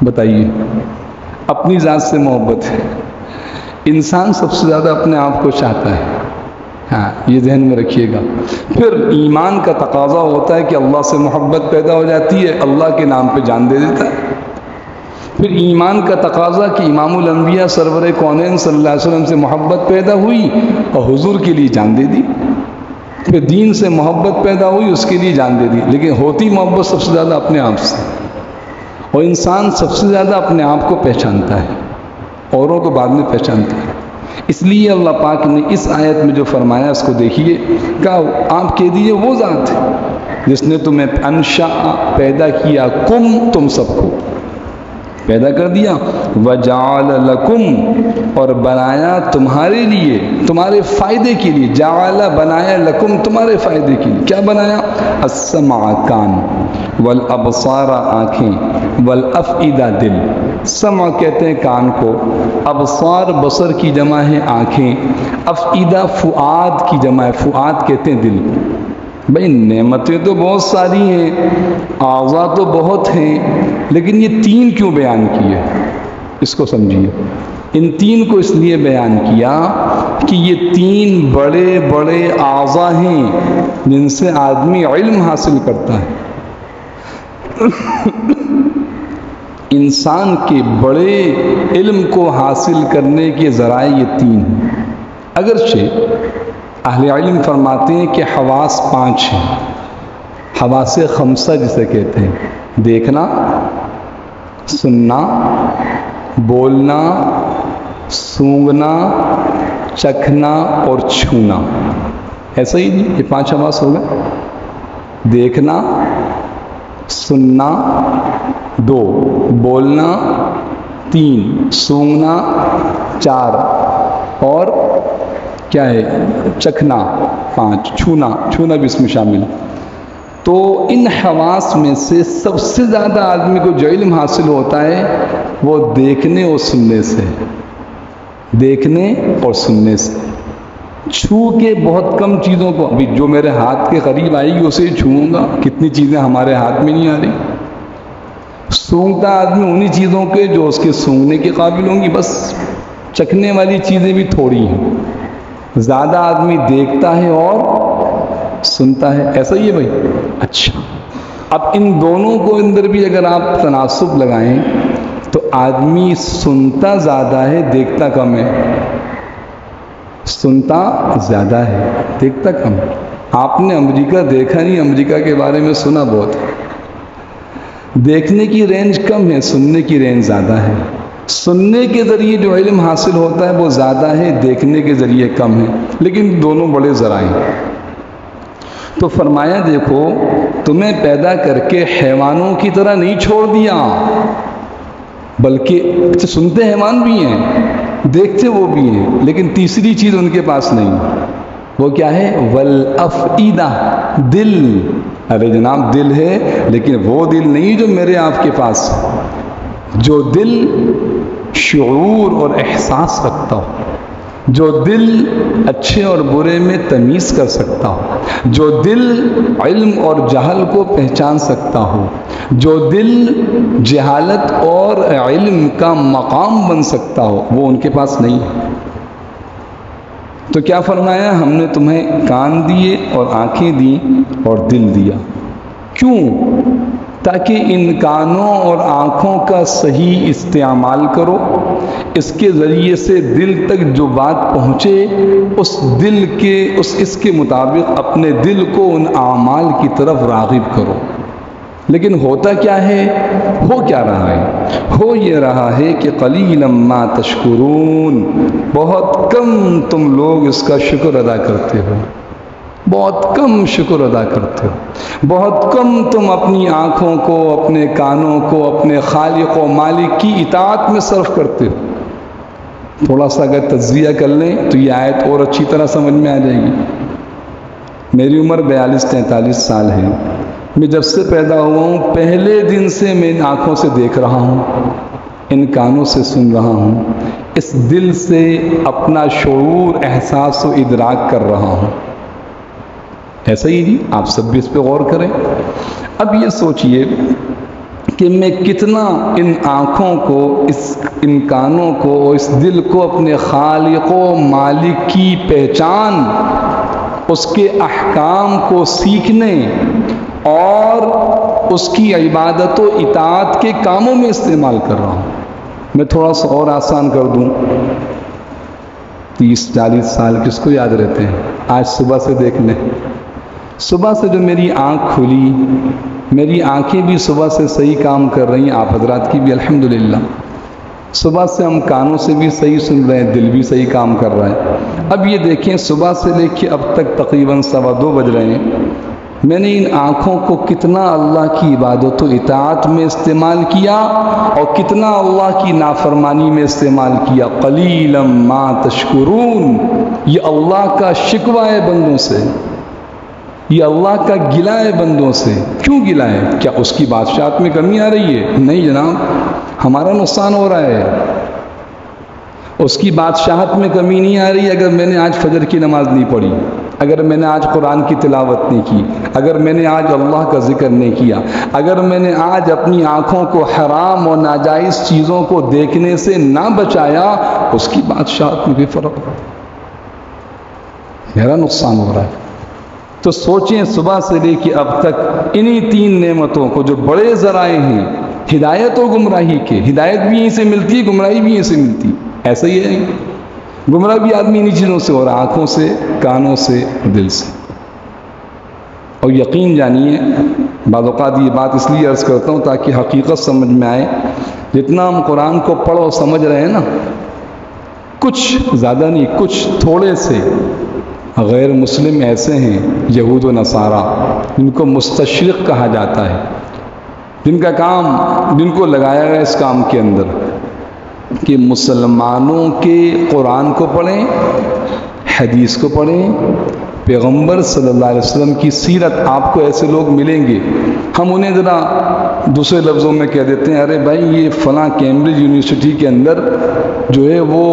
Speaker 1: بتائیے۔ اپنی ذات سے محبت ہے۔ انسان سب سے زیادہ اپنے آپ کو چاہتا ہے، ہاں یہ ذہن میں رکھیے گا۔ پھر ایمان کا تقاضا ہوتا ہے کہ اللہ سے محبت پیدا ہو جاتی ہے، اللہ کے نام پہ جان دے دیتا ہے۔ پھر ایمان کا تقاضا کہ امام الانبیاء سرور کونین صلی اللہ علیہ وسلم سے محبت پیدا ہوئی اور حضور کے لیے جان دے دی۔ پھر دین سے محبت پیدا ہوئی، اس کے لیے جان دے دی، لیکن ہوتی محبت سب سے زیادہ اپنے آپ سے، اور انسان سب سے زیادہ اپنے آپ کو پہچانتا ہے، اوروں کو بعد میں پہچانتا ہے۔ اس لیے اللہ پاک نے اس آیت میں جو فرمایا اس کو دیکھیے، کہا آپ کہہ دیجئے وہ ذات ہے جس نے تمہیں انشاء پیدا کیا، کم تم سب کو پیدا کر دیا، وجعل لکم اور بنایا تمہارے لیے، تمہارے فائدے کے لیے، جعل بنایا لکم تمہارے فائدے کے لیے، کیا بنایا؟ السمع کان، والابصار آنکھیں، والافئدہ دل۔ سمع کہتے ہیں کان کو، ابصار بصر کی جمع ہے آنکھیں، افئدہ فؤاد کی جمع ہے، فؤاد کہتے ہیں دل۔ بھئی نعمتیں تو بہت ساری ہیں، اعضاء تو بہت ہیں، لیکن یہ تین کیوں بیان کیے؟ اس کو سمجھیے۔ ان تین کو اس لیے بیان کیا کہ یہ تین بڑے بڑے اعضاء ہیں جن سے آدمی علم حاصل کرتا ہے۔ انسان کے بڑے علم کو حاصل کرنے کے ذرائع یہ تین ہیں۔ اگرچہ اہل علم فرماتے ہیں کہ حواس 5 ہیں، حواس خمسہ جسے کہتے ہیں، دیکھنا، سننا، بولنا، سونگھنا، چکھنا اور چھونا۔ ایسا ہی نہیں، یہ 5 حواس ہو گئے، دیکھنا، سننا، 2 بولنا، 3 سونگنا، 4 اور کیا ہے چکھنا، 5 چھونا بھی اس میں شامل۔ تو ان حواس میں سے سب سے زیادہ آدمی کو جو علم حاصل ہوتا ہے وہ دیکھنے اور سننے سے، دیکھنے اور سننے سے۔ چھو کے بہت کم چیزوں کو، ابھی جو میرے ہاتھ کے قریب آئے گی اسے چھوؤں گا، کتنی چیزیں ہمارے ہاتھ میں نہیں آ رہی۔ سونگتا آدمی انہی چیزوں کے جو اس کے سونگنے کے قابل ہوں گی، بس چکھنے والی چیزیں بھی تھوڑی ہیں۔ زیادہ آدمی دیکھتا ہے اور سنتا ہے، ایسا ہی ہے بھائی؟ اچھا، اب ان دونوں کو اندر بھی اگر آپ تناسب لگائیں تو آدمی سنتا زیادہ ہے، دیکھتا کم ہے۔ سنتا زیادہ ہے، دیکھتا کم ہے۔ آپ نے امریکہ دیکھا نہیں، امریکہ کے بارے میں سنا بہت ہے۔ دیکھنے کی رینج کم ہے، سننے کی رینج زیادہ ہے۔ سننے کے ذریعے جو علم حاصل ہوتا ہے وہ زیادہ ہے، دیکھنے کے ذریعے کم ہے، لیکن دونوں بڑے ذرائع ہیں۔ تو فرمایا دیکھو تمہیں پیدا کر کے حیوانوں کی طرح نہیں چھوڑ دیا، بلکہ سنتے حیوان بھی ہیں، دیکھتے وہ بھی ہیں، لیکن تیسری چیز ان کے پاس نہیں۔ وہ کیا ہے؟ والافئدہ، دل۔ ارے جناب دل ہے، لیکن وہ دل نہیں جو میرے آپ کے پاس، جو دل شعور اور احساس رکھتا ہو، جو دل اچھے اور برے میں تمیز کر سکتا ہو، جو دل علم اور جہل کو پہچان سکتا ہو، جو دل جہالت اور علم کا مقام بن سکتا ہو، وہ ان کے پاس نہیں ہے۔ تو کیا فرمایا؟ ہم نے تمہیں کان دیے اور آنکھیں دیں اور دل دیا۔ کیوں؟ تاکہ ان کانوں اور آنکھوں کا صحیح استعمال کرو، اس کے ذریعے سے دل تک جو بات پہنچے اس کے مطابق اپنے دل کو ان اعمال کی طرف راغب کرو۔ لیکن ہوتا کیا ہے؟ ہو کیا رہا ہے؟ ہو یہ رہا ہے کہ قلیلا ما تشکرون، بہت کم تم لوگ اس کا شکر ادا کرتے ہو، بہت کم شکر ادا کرتے ہو، بہت کم تم اپنی آنکھوں کو، اپنے کانوں کو اپنے خالق و مالک کی اطاعت میں صرف کرتے ہو۔ تھوڑا سا اگر تجزیہ کر لیں تو یہ آیت اور اچھی طرح سمجھ میں آ جائے گی۔ میری عمر 42-43 سال ہے، میں جب سے پیدا ہوا ہوں پہلے دن سے میں ان آنکھوں سے دیکھ رہا ہوں، ان کانوں سے سن رہا ہوں، اس دل سے اپنا شعور، احساس و ادراک کر رہا ہوں۔ ایسا ہی جی، آپ سب بھی اس پہ غور کریں۔ اب یہ سوچئے کہ میں کتنا ان آنکھوں کو، ان کانوں کو، اس دل کو اپنے خالق و مالک کی پہچان، اس کے احکام کو سیکھنے اور اس کی عبادت و اطاعت کے کاموں میں استعمال کر رہا ہوں۔ میں تھوڑا سا اور آسان کر دوں، 30-40 سال کس کو یاد رہتے ہیں؟ آج صبح سے دیکھ لیں، صبح سے جو میری آنکھ کھلی، میری آنکھیں بھی صبح سے صحیح کام کر رہی ہیں، آپ حضرات کی بھی الحمدللہ۔ صبح سے ہم کانوں سے بھی صحیح سن رہے ہیں، دل بھی صحیح کام کر رہا ہے۔ اب یہ دیکھیں صبح سے لے کے اب تک تقریباً 2:15 بج رہے ہیں، میں نے ان آنکھوں کو کتنا اللہ کی عبادت و اطاعت میں استعمال کیا اور کتنا اللہ کی نافرمانی میں استعمال کیا۔ قلیلا ما تشکرون، یہ اللہ کا شکوہ ہے بندوں سے، یہ اللہ کا گلہ ہے بندوں سے۔ کیوں گلہ ہے؟ کیا اس کی بادشاہت میں کمی آ رہی ہے؟ نہیں جناب، ہمارا نقصان ہو رہا ہے۔ اس کی بادشاہت میں کمی نہیں آ رہی اگر میں نے آج فجر کی نماز نہیں پڑھی، اگر میں نے آج قرآن کی تلاوت نہیں کی، اگر میں نے آج اللہ کا ذکر نہیں کیا، اگر میں نے آج اپنی آنکھوں کو حرام اور ناجائز چیزوں کو دیکھنے سے نہ بچایا، اس کی بادشاہت میں بھی فرق ہو، میرا نقصان ہو رہا ہے۔ تو سوچیں صبح سے لے کے اب تک انہی 3 نعمتوں کو جو بڑے ذرائع ہیں ہدایت و گمراہی کے، ہدایت بھی یہیں سے ملتی ہے، گمراہی بھی یہیں سے ملتی ہے۔ ایسا ہی ہے، گمراہ بھی آدمی انہی چیزوں سے ہو رہا، آنکھوں سے، کانوں سے، دل سے۔ اور یقین جانیے، بعض اوقات یہ بات اس لیے عرض کرتا ہوں تاکہ حقیقت سمجھ میں آئے، جتنا ہم قرآن کو پڑھ اور سمجھ رہے ہیں نا، کچھ زیادہ نہیں، کچھ تھوڑے سے غیر مسلم ایسے ہیں، یہود و نصارہ، جن کو مستشرق کہا جاتا ہے، جن کو لگایا گیا اس کام کے اندر کہ مسلمانوں کے قرآن کو پڑھیں، حدیث کو پڑھیں، پیغمبر صلی اللہ علیہ وسلم کی سیرت. آپ کو ایسے لوگ ملیں گے، ہم انہیں ذرا دوسرے لفظوں میں کہہ دیتے ہیں ارے بھائی یہ فلاں کیمبرج یونیورسٹی کے اندر جو ہے وہ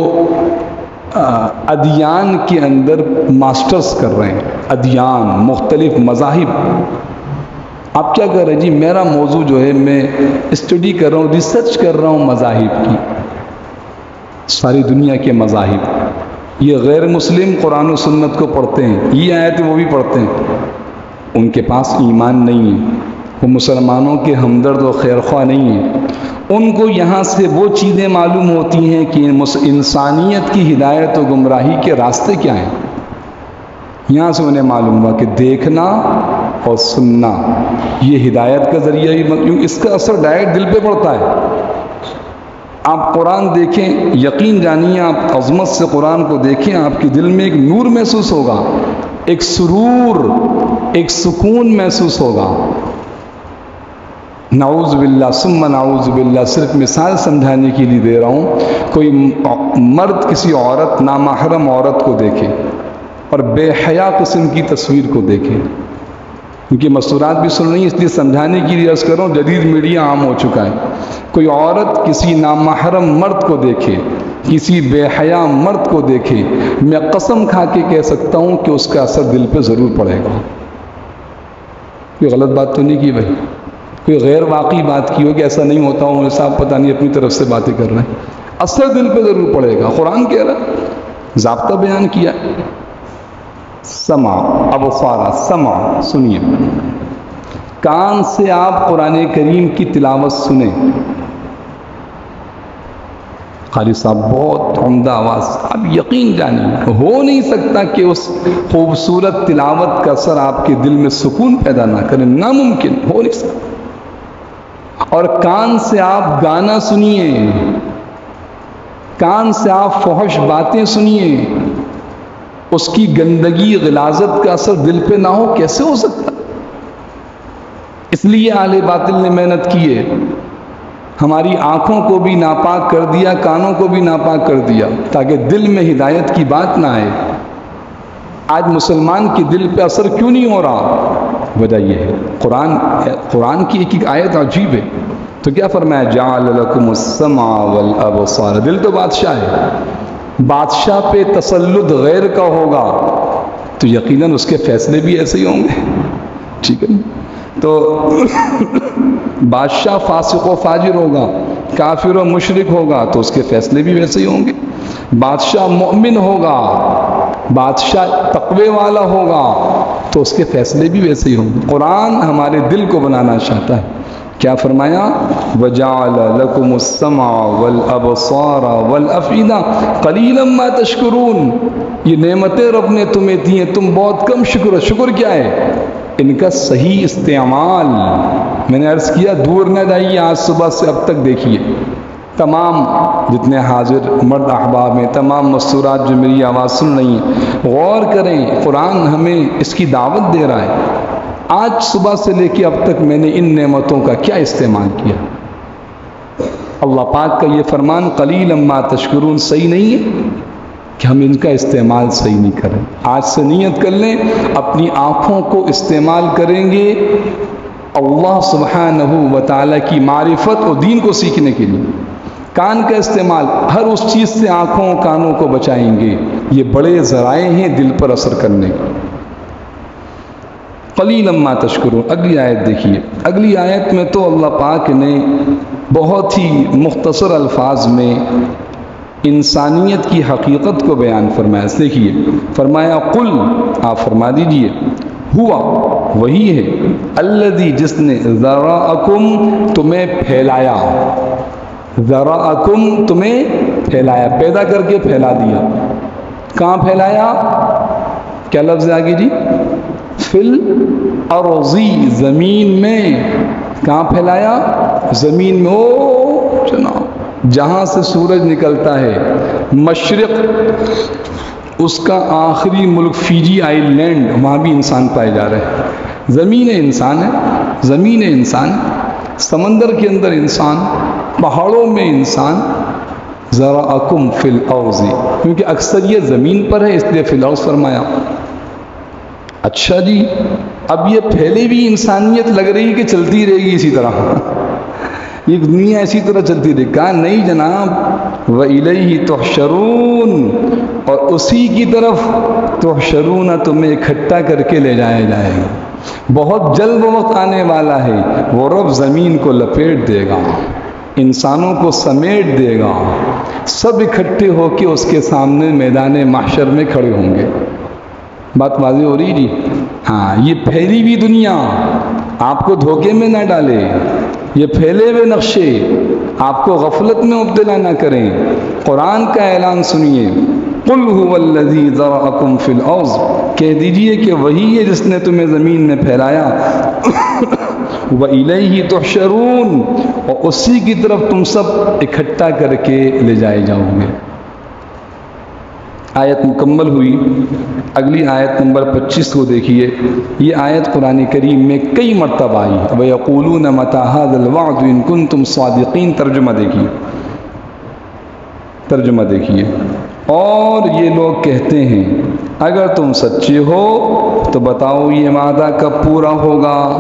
Speaker 1: ادیان کے اندر ماسٹرز کر رہے ہیں، ادیان، مختلف مذاہب. آپ کیا کر رہے ہیں؟ جی میرا موضوع جو ہے میں اسٹڈی کر رہا ہوں، ریسرچ کر رہا ہوں مذاہب کی، ساری دنیا کے مذاہب. یہ غیر مسلم قرآن و سنت کو پڑھتے ہیں، یہ آیت وہ بھی پڑھتے ہیں، ان کے پاس ایمان نہیں ہے، وہ مسلمانوں کے ہمدرد و خیرخواہ نہیں ہیں. ان کو یہاں سے وہ چیزیں معلوم ہوتی ہیں کہ انسانیت کی ہدایت و گمراہی کے راستے کیا ہیں. یہاں سے انہیں معلوم ہوا کہ دیکھنا اور سننا یہ ہدایت کا ذریعہ ہی، کیونکہ اس کا اثر ڈائریکٹ دل پہ پڑتا ہے. آپ قرآن دیکھیں، یقین جانیے، آپ عظمت سے قرآن کو دیکھیں، آپ کے دل میں ایک نور محسوس ہوگا، ایک سرور، ایک سکون محسوس ہوگا. نعوذ باللہ ثم نعوذ باللہ، صرف مثال سمجھانے کے لیے دے رہا ہوں. کوئی مرد کسی عورت، نامحرم عورت کو دیکھے اور بے حیا قسم کی تصویر کو دیکھے، کیونکہ مستورات بھی سن رہی ہیں اس لیے سمجھانے کے لیے عرض کر رہا ہوں، جدید میڈیا عام ہو چکا ہے. کوئی عورت کسی نامحرم مرد کو دیکھے، کسی بے حیا مرد کو دیکھے، میں قسم کھا کے کہہ سکتا ہوں کہ اس کا اثر دل پہ ضرور پڑے گا. کوئی غلط بات تو نہیں کی بھائی، کوئی غیر واقعی بات کی ہو کہ ایسا نہیں ہوتا ہوں، صاحب پتہ نہیں اپنی طرف سے باتیں کر رہے ہیں. اثر دل پہ ضرور پڑے گا. قرآن کہہ رہا ہے، ضابطہ بیان کیا. سمع، ابصار، سمع، سنیے، کان سے آپ قرآن کریم کی تلاوت سنیں. قاری صاحب بہت عمدہ آواز، آپ یقین جانیں ہو نہیں سکتا کہ اس خوبصورت تلاوت کا اثر آپ کے دل میں سکون پیدا نہ کرے، ناممکن، ہو نہیں سکتا. اور کان سے آپ گانا سنیے، کان سے آپ فحش باتیں سنیے، اس کی گندگی، غلاظت کا اثر دل پہ نہ ہو، کیسے ہو سکتا؟ اس لیے اہل باطل نے محنت کی ہے، ہماری آنکھوں کو بھی ناپاک کر دیا، کانوں کو بھی ناپاک کر دیا، تاکہ دل میں ہدایت کی بات نہ آئے. آج مسلمان کے دل پہ اثر کیوں نہیں ہو رہا؟ وجہ یہ ہے قرآن کی ایک آیت عجیب ہے. تو کیا فرمایا؟ جعل لکم السمع والابصار. دل تو بادشاہ ہے، بادشاہ پہ تسلط غیر کا ہوگا تو یقیناً اس کے فیصلے بھی ایسے ہی ہوں گے. ٹھیک ہے، تو بادشاہ فاسق و فاجر ہوگا، کافر و مشرک ہوگا تو اس کے فیصلے بھی ویسے ہی ہوں گے. بادشاہ مؤمن ہوگا، بادشاہ تقوی والا ہوگا تو اس کے فیصلے بھی ویسے ہی ہوں گے. قرآن ہمارے دل کو بنانا چاہتا ہے. کیا فرمایا؟ وَجَعَلَ لَكُمُ السَّمْعَ وَالْأَبْصَارَ وَالْأَفْئِدَةَ قَلِيلًا مَا تَشْكُرُونَ. یہ نعمتیں رب نے تمہیں دی ہیں، تم بہت کم شکر کیا ہے؟ ان کا صحیح استعمال. میں نے عرض کیا دور نہ جائیے، آج صبح سے اب تک دیکھیے تمام جتنے حاضر مرد احباب ہیں، تمام مستورات جو میری آواز سن رہی ہیں، غور کریں، قرآن ہمیں اس کی دعوت دے رہا ہے. آج صبح سے لے کے اب تک میں نے ان نعمتوں کا کیا استعمال کیا؟ اللہ پاک کا یہ فرمان قلیلا ما تشکرون صحیح نہیں ہے کہ ہم ان کا استعمال صحیح نہیں کریں. آج سے نیت کر لیں، اپنی آنکھوں کو استعمال کریں گے اللہ سبحانہ و تعالیٰ کی معرفت اور دین کو سیکھنے کے لیے. کان کا استعمال، ہر اس چیز سے آنکھوں کانوں کو بچائیں گے. یہ بڑے ذرائع ہیں دل پر اثر کرنے. قلیلا ما تشکرون. اگلی آیت دیکھیے. اگلی آیت میں تو اللہ پاک نے بہت ہی مختصر الفاظ میں انسانیت کی حقیقت کو بیان فرمایا. دیکھیے فرمایا قل، آپ فرما دیجئے، ہوا وہی ہے، الذی جس نے ذرأکم تمہیں پھیلایا، ذرأکم تمہیں پھیلایا، پیدا کر کے پھیلا دیا. کہاں پھیلایا؟ کیا لفظ آگے جی؟ فل ارضی، زمین میں. کہاں پھیلایا؟ زمین میں. او جناب، جہاں سے سورج نکلتا ہے مشرق، اس کا آخری ملک فیجی آئی لینڈ، وہاں بھی انسان پائے جا رہے ہیں. زمین انسان ہے، زمین انسان. سمندر کے اندر انسان، پہاڑوں میں انسان، ذرأکم فی الارض، کیونکہ اکثر یہ زمین پر ہے اس لیے فی الارض فرمایا۔ اچھا جی، اب یہ پھیلی بھی انسانیت لگ رہی کہ چلتی رہے گی اسی طرح، یہ دنیا اسی طرح چلتی رہے؟ کہا نہیں جناب، وَإِلَيْهِ تُحْشَرُونَ، اور اسی کی طرف تحشرون، تمہیں اکٹھا کر کے لے جایا جائے گا۔ بہت جلد وقت آنے والا ہے، وہ رب زمین کو لپیٹ دے گا، انسانوں کو سمیٹ دے گا، سب اکٹھے ہو کے اس کے سامنے میدان محشر میں کھڑے ہوں گے۔ بات واضح ہو رہی جی؟ ہاں، یہ پھیلی ہوئی دنیا آپ کو دھوکے میں نہ ڈالے، یہ پھیلے ہوئے نقشے آپ کو غفلت میں مبتلا نہ کریں۔ قرآن کا اعلان سنیے، قُلْ هُوَ الَّذِي ذَرَأَكُمْ فِي الْأَرْضِ، کہہ دیجئے کہ وہی ہے جس نے تمہیں زمین میں پھیلایا، وَإِلَيْهِ تُحْشَرُونَ، اور اسی کی طرف تم سب اکٹھا کر کے لے جائے جاؤ گے۔ آیت مکمل ہوئی، اگلی آیت نمبر 25 کو دیکھیے۔ یہ آیت قرآن کریم میں کئی مرتبہ آئی، وَيَقُولُونَ مَتَى هَذَا الْوَعْدُ إِن كُنتُمْ صَادِقِينَ، ترجمہ دیکھیے۔ اور یہ لوگ کہتے ہیں اگر تم سچے ہو تو بتاؤ یہ وعدہ کب پورا ہوگا۔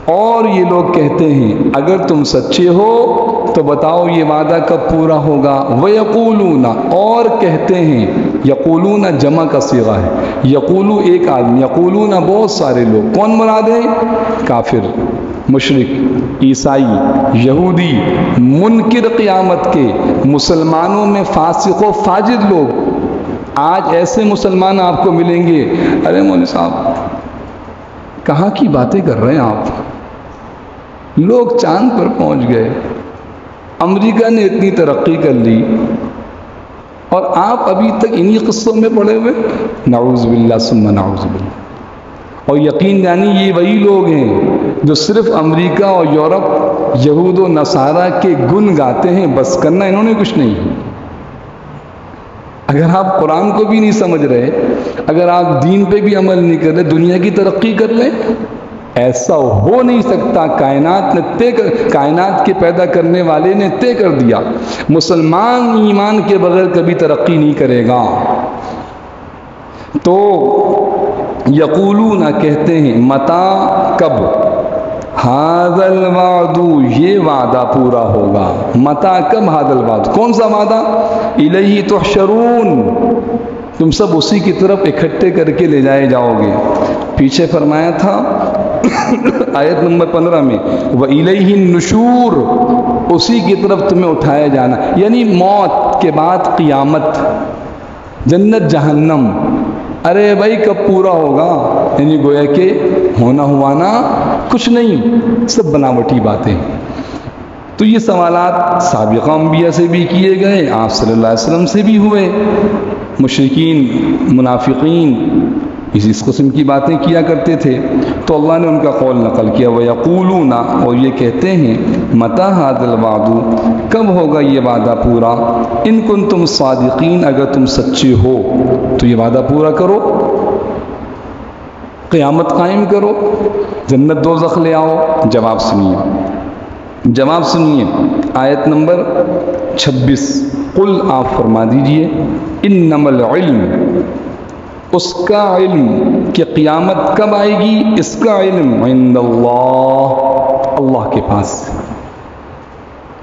Speaker 1: اور یہ لوگ کہتے ہیں اگر تم سچے ہو تو بتاؤ یہ وعدہ کب پورا ہوگا۔ وَيَقُولُونَ، اور کہتے ہیں، یقولون جمع کا صیغہ ہے، یقولو ایک آدمی، یقولون بہت سارے لوگ۔ کون مراد ہے؟ کافر، مشرک، عیسائی، یہودی، منکر قیامت کے، مسلمانوں میں فاسق و فاجر لوگ۔ آج ایسے مسلمان آپ کو ملیں گے، ارے مولوی صاحب کہاں کی باتیں کر رہے ہیں آپ؟ لوگ چاند پر پہنچ گئے، امریکہ نے اتنی ترقی کر لی اور آپ ابھی تک انہی قصوں میں پڑے ہوئے، نعوذ باللہ ثم نعوذ باللہ۔ اور یقین جانی یہ وہی لوگ ہیں جو صرف امریکہ اور یورپ، یہود و نصارہ کے گن گاتے ہیں، بس کرنا انہوں نے کچھ نہیں۔ اگر آپ قرآن کو بھی نہیں سمجھ رہے، اگر آپ دین پہ بھی عمل نہیں کر رہے، دنیا کی ترقی کر لیں، ایسا ہو نہیں سکتا۔ کائنات کے پیدا کرنے والے نے طے کر دیا، مسلمان ایمان کے بغیر کبھی ترقی نہیں کرے گا۔ تو یقولون کہتے ہیں، متا کب، ھذا الوعد یہ وعدہ پورا ہوگا۔ متا کب ھذا الوعد، کون سا وعدہ؟ الیہ تحشرون، تم سب اسی کی طرف اکٹھے کر کے لے جائے جاؤ گے۔ پیچھے فرمایا تھا آیت نمبر 15 میں، وَإِلَيْهِ النُّشُورُ، اسی کی طرف تمہیں اٹھایا جانا، یعنی موت کے بعد قیامت، جنت جہنم۔ ارے بھائی کب پورا ہوگا؟ یعنی گویا کہ ہونا ہوانا کچھ نہیں، سب بناوٹی باتیں۔ تو یہ سوالات سابقہ انبیاء سے بھی کیے گئے، آپ صلی اللہ علیہ وسلم سے بھی ہوئے۔ مشرکین، منافقین اس قسم کی باتیں کیا کرتے تھے، تو اللہ نے ان کا قول نقل کیا، وَيَقُولُونَ، اور یہ کہتے ہیں، مَتَى هَذَا الْوَعْدُ، کب ہوگا یہ وعدہ پورا، إِن كُنتُمْ صَادِقِينَ، اگر تم سچے ہو تو یہ وعدہ پورا کرو، قیامت قائم کرو، جنت دوزخ لے آؤ۔ جواب سنیے آیت نمبر 26، قل، آپ فرما دیجئے، انما العلم، اس کا علم کہ قیامت کب آئے گی، اس کا علم عند اللہ، اللہ کے پاس۔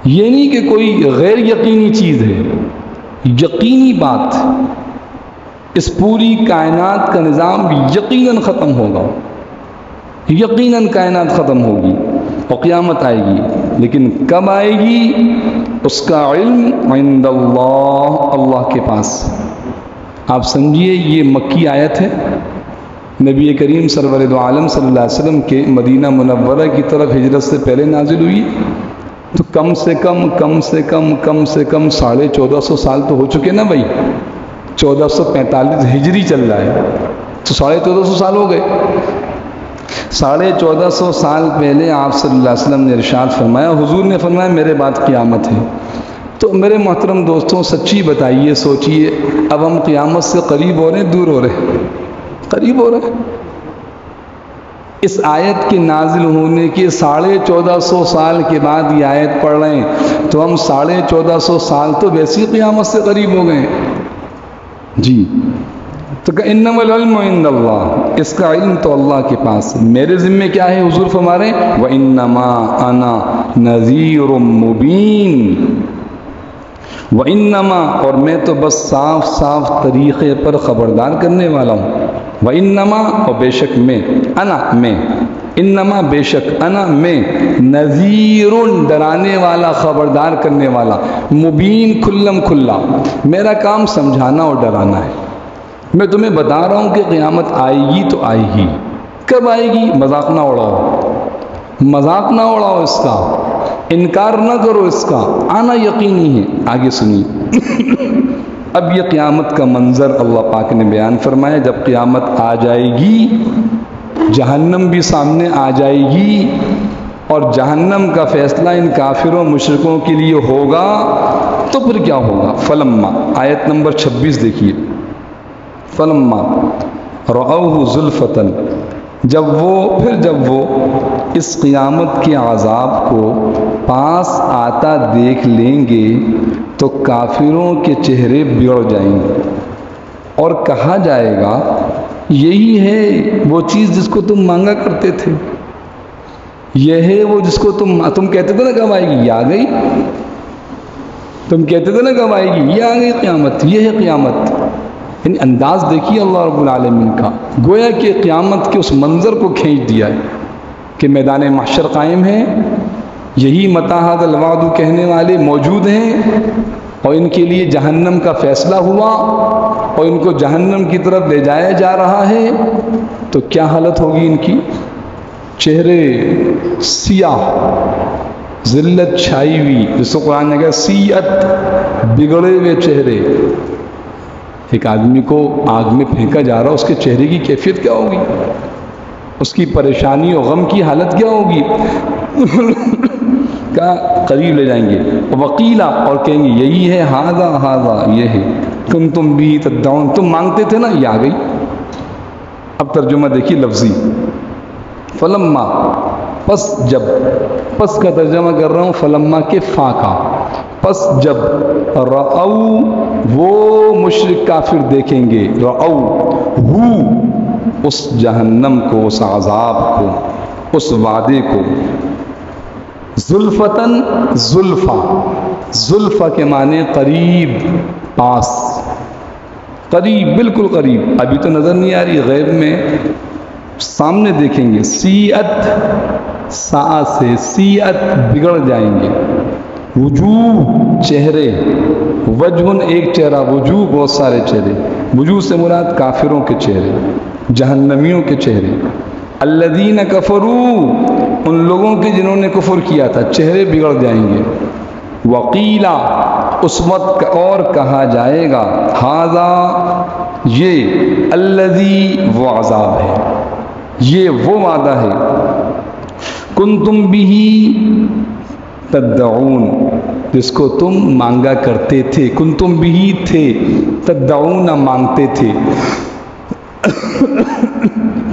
Speaker 1: یہ نہیں کہ کوئی غیر یقینی چیز ہے، یقینی بات، اس پوری کائنات کا نظام یقیناً ختم ہوگا، یقیناً کائنات ختم ہوگی اور قیامت آئے گی، لیکن کب آئے گی اس کا علم عند اللہ، اللہ کے پاس۔ آپ سمجھیے یہ مکی آیت ہے، نبی کریم سرور دو عالم صلی اللہ علیہ وسلم کے مدینہ منورہ کی طرف ہجرت سے پہلے نازل ہوئی، تو کم سے کم 1450 سال تو ہو چکے نا بھائی، 1445 ہجری چل رہا ہے، تو 1450 سال ہو گئے۔ 1450 سال پہلے آپ صلی اللہ علیہ وسلم نے ارشاد فرمایا، حضور نے فرمایا میرے بعد قیامت ہے۔ تو میرے محترم دوستوں، سچی بتائیے، سوچئے، اب ہم قیامت سے قریب ہو رہے ہیں، دور ہو رہے ہیں؟ قریب ہو رہے ہیں۔ اس آیت کے نازل ہونے کے 1450 سال کے بعد یہ آیت پڑھ رہے ہیں، تو ہم 1450 سال تو ویسی قیامت سے قریب ہو گئے جی۔ تو کہ انما العلم عند اللہ، اس کا علم تو اللہ کے پاس ہے، میرے ذمہ کیا ہے؟ حضور فرما رہے ہیں وَإِنَّمَا أَنَا نَذِيرٌ مُبِينٌ، وَإِنَّمَا، اور میں تو بس صاف صاف طریقے پر خبردار کرنے والا ہوں، وَإِنَّمَا، اور بے شک میں، انا میں، انما بے شک، انا میں، نذیر ڈرانے والا، خبردار کرنے والا، مبین کھلم کھلا، میرا کام سمجھانا اور ڈرانا ہے۔ میں تمہیں بتا رہا ہوں کہ قیامت آئے گی تو آئے گی، کب آئے گی؟ مذاق نہ اڑاؤ، مذاق نہ اڑاؤ اس کا، انکار نہ کرو اس کا، آنا یقینی ہے۔ آگے سنیے اب یہ قیامت کا منظر اللہ پاک نے بیان فرمایا، جب قیامت آ جائے گی، جہنم بھی سامنے آ جائے گی، اور جہنم کا فیصلہ ان کافروں مشرکوں کے لیے ہوگا، تو پھر کیا ہوگا؟ فلما، آیت نمبر 26 دیکھیے، فلما رأوہ زلفتن، جب وہ اس قیامت کے عذاب کو پاس آتا دیکھ لیں گے تو کافروں کے چہرے بگڑ جائیں گے، اور کہا جائے گا یہی ہے وہ چیز جس کو تم مانگا کرتے تھے، یہ ہے وہ جس کو تم کہتے تھے نا کب آئے گی، یہ آ گئی، تم کہتے تھے نا کب آئے گی، یہ آ گئی قیامت، یہ ہے قیامت۔ یعنی انداز دیکھیے اللہ رب العالمین کا، گویا کہ قیامت کے اس منظر کو کھینچ دیا ہے کہ میدان محشر قائم ہے، یہی متی ھذا الوعد کہنے والے موجود ہیں، اور ان کے لیے جہنم کا فیصلہ ہوا، اور ان کو جہنم کی طرف لے جایا جا رہا ہے، تو کیا حالت ہوگی ان کی؟ چہرے سیاہ، ذلت چھائی ہوئی، جس کو قرآن نے کہا سیئت، بگڑے ہوئے چہرے۔ ایک آدمی کو آگ میں پھینکا جا رہا، اس کے چہرے کی کیفیت کیا ہوگی؟ اس کی پریشانی اور غم کی حالت کیا ہوگی؟ کا قریب لے جائیں گے، وقیلا، اور کہیں گے یہی ہے، ہاذا یہ ہے، کنتم بھی تدعون، تم مانگتے تھے نا، یہ آ گئی۔ اب ترجمہ دیکھیے لفظی، فلما، پس جب، پس کا ترجمہ کر رہا ہوں فلما کے فا کا، پس جب، رأو، وہ مشرک کافر دیکھیں گے، رأو ہو، اس جہنم کو، اس عذاب کو، اس وعدے کو، زلفتن، زلفا، زلفا کے معنی قریب، پاس، قریب، بالکل قریب، ابھی تو نظر نہیں آ رہی، غیب میں سامنے دیکھیں گے، سیئت، سا سے سیئت، بگڑ جائیں گے، وجوہ، چہرے، وجہن ایک چہرہ، وجوہ بہت سارے چہرے، وجوہ سے مراد کافروں کے چہرے، جہنمیوں کے چہرے، الذین کفروا، ان لوگوں کے جنہوں نے کفر کیا تھا، چہرے بگڑ جائیں گے، وقیلا، اس وقت اور کہا جائے گا، ھذا، یہ، الذی، وہ عذاب ہے، یہ وہ وعدہ ہے، کنتم بہ تدعون، جس کو تم مانگا کرتے تھے، کنتم بہ تھے، تدعون مانگتے تھے،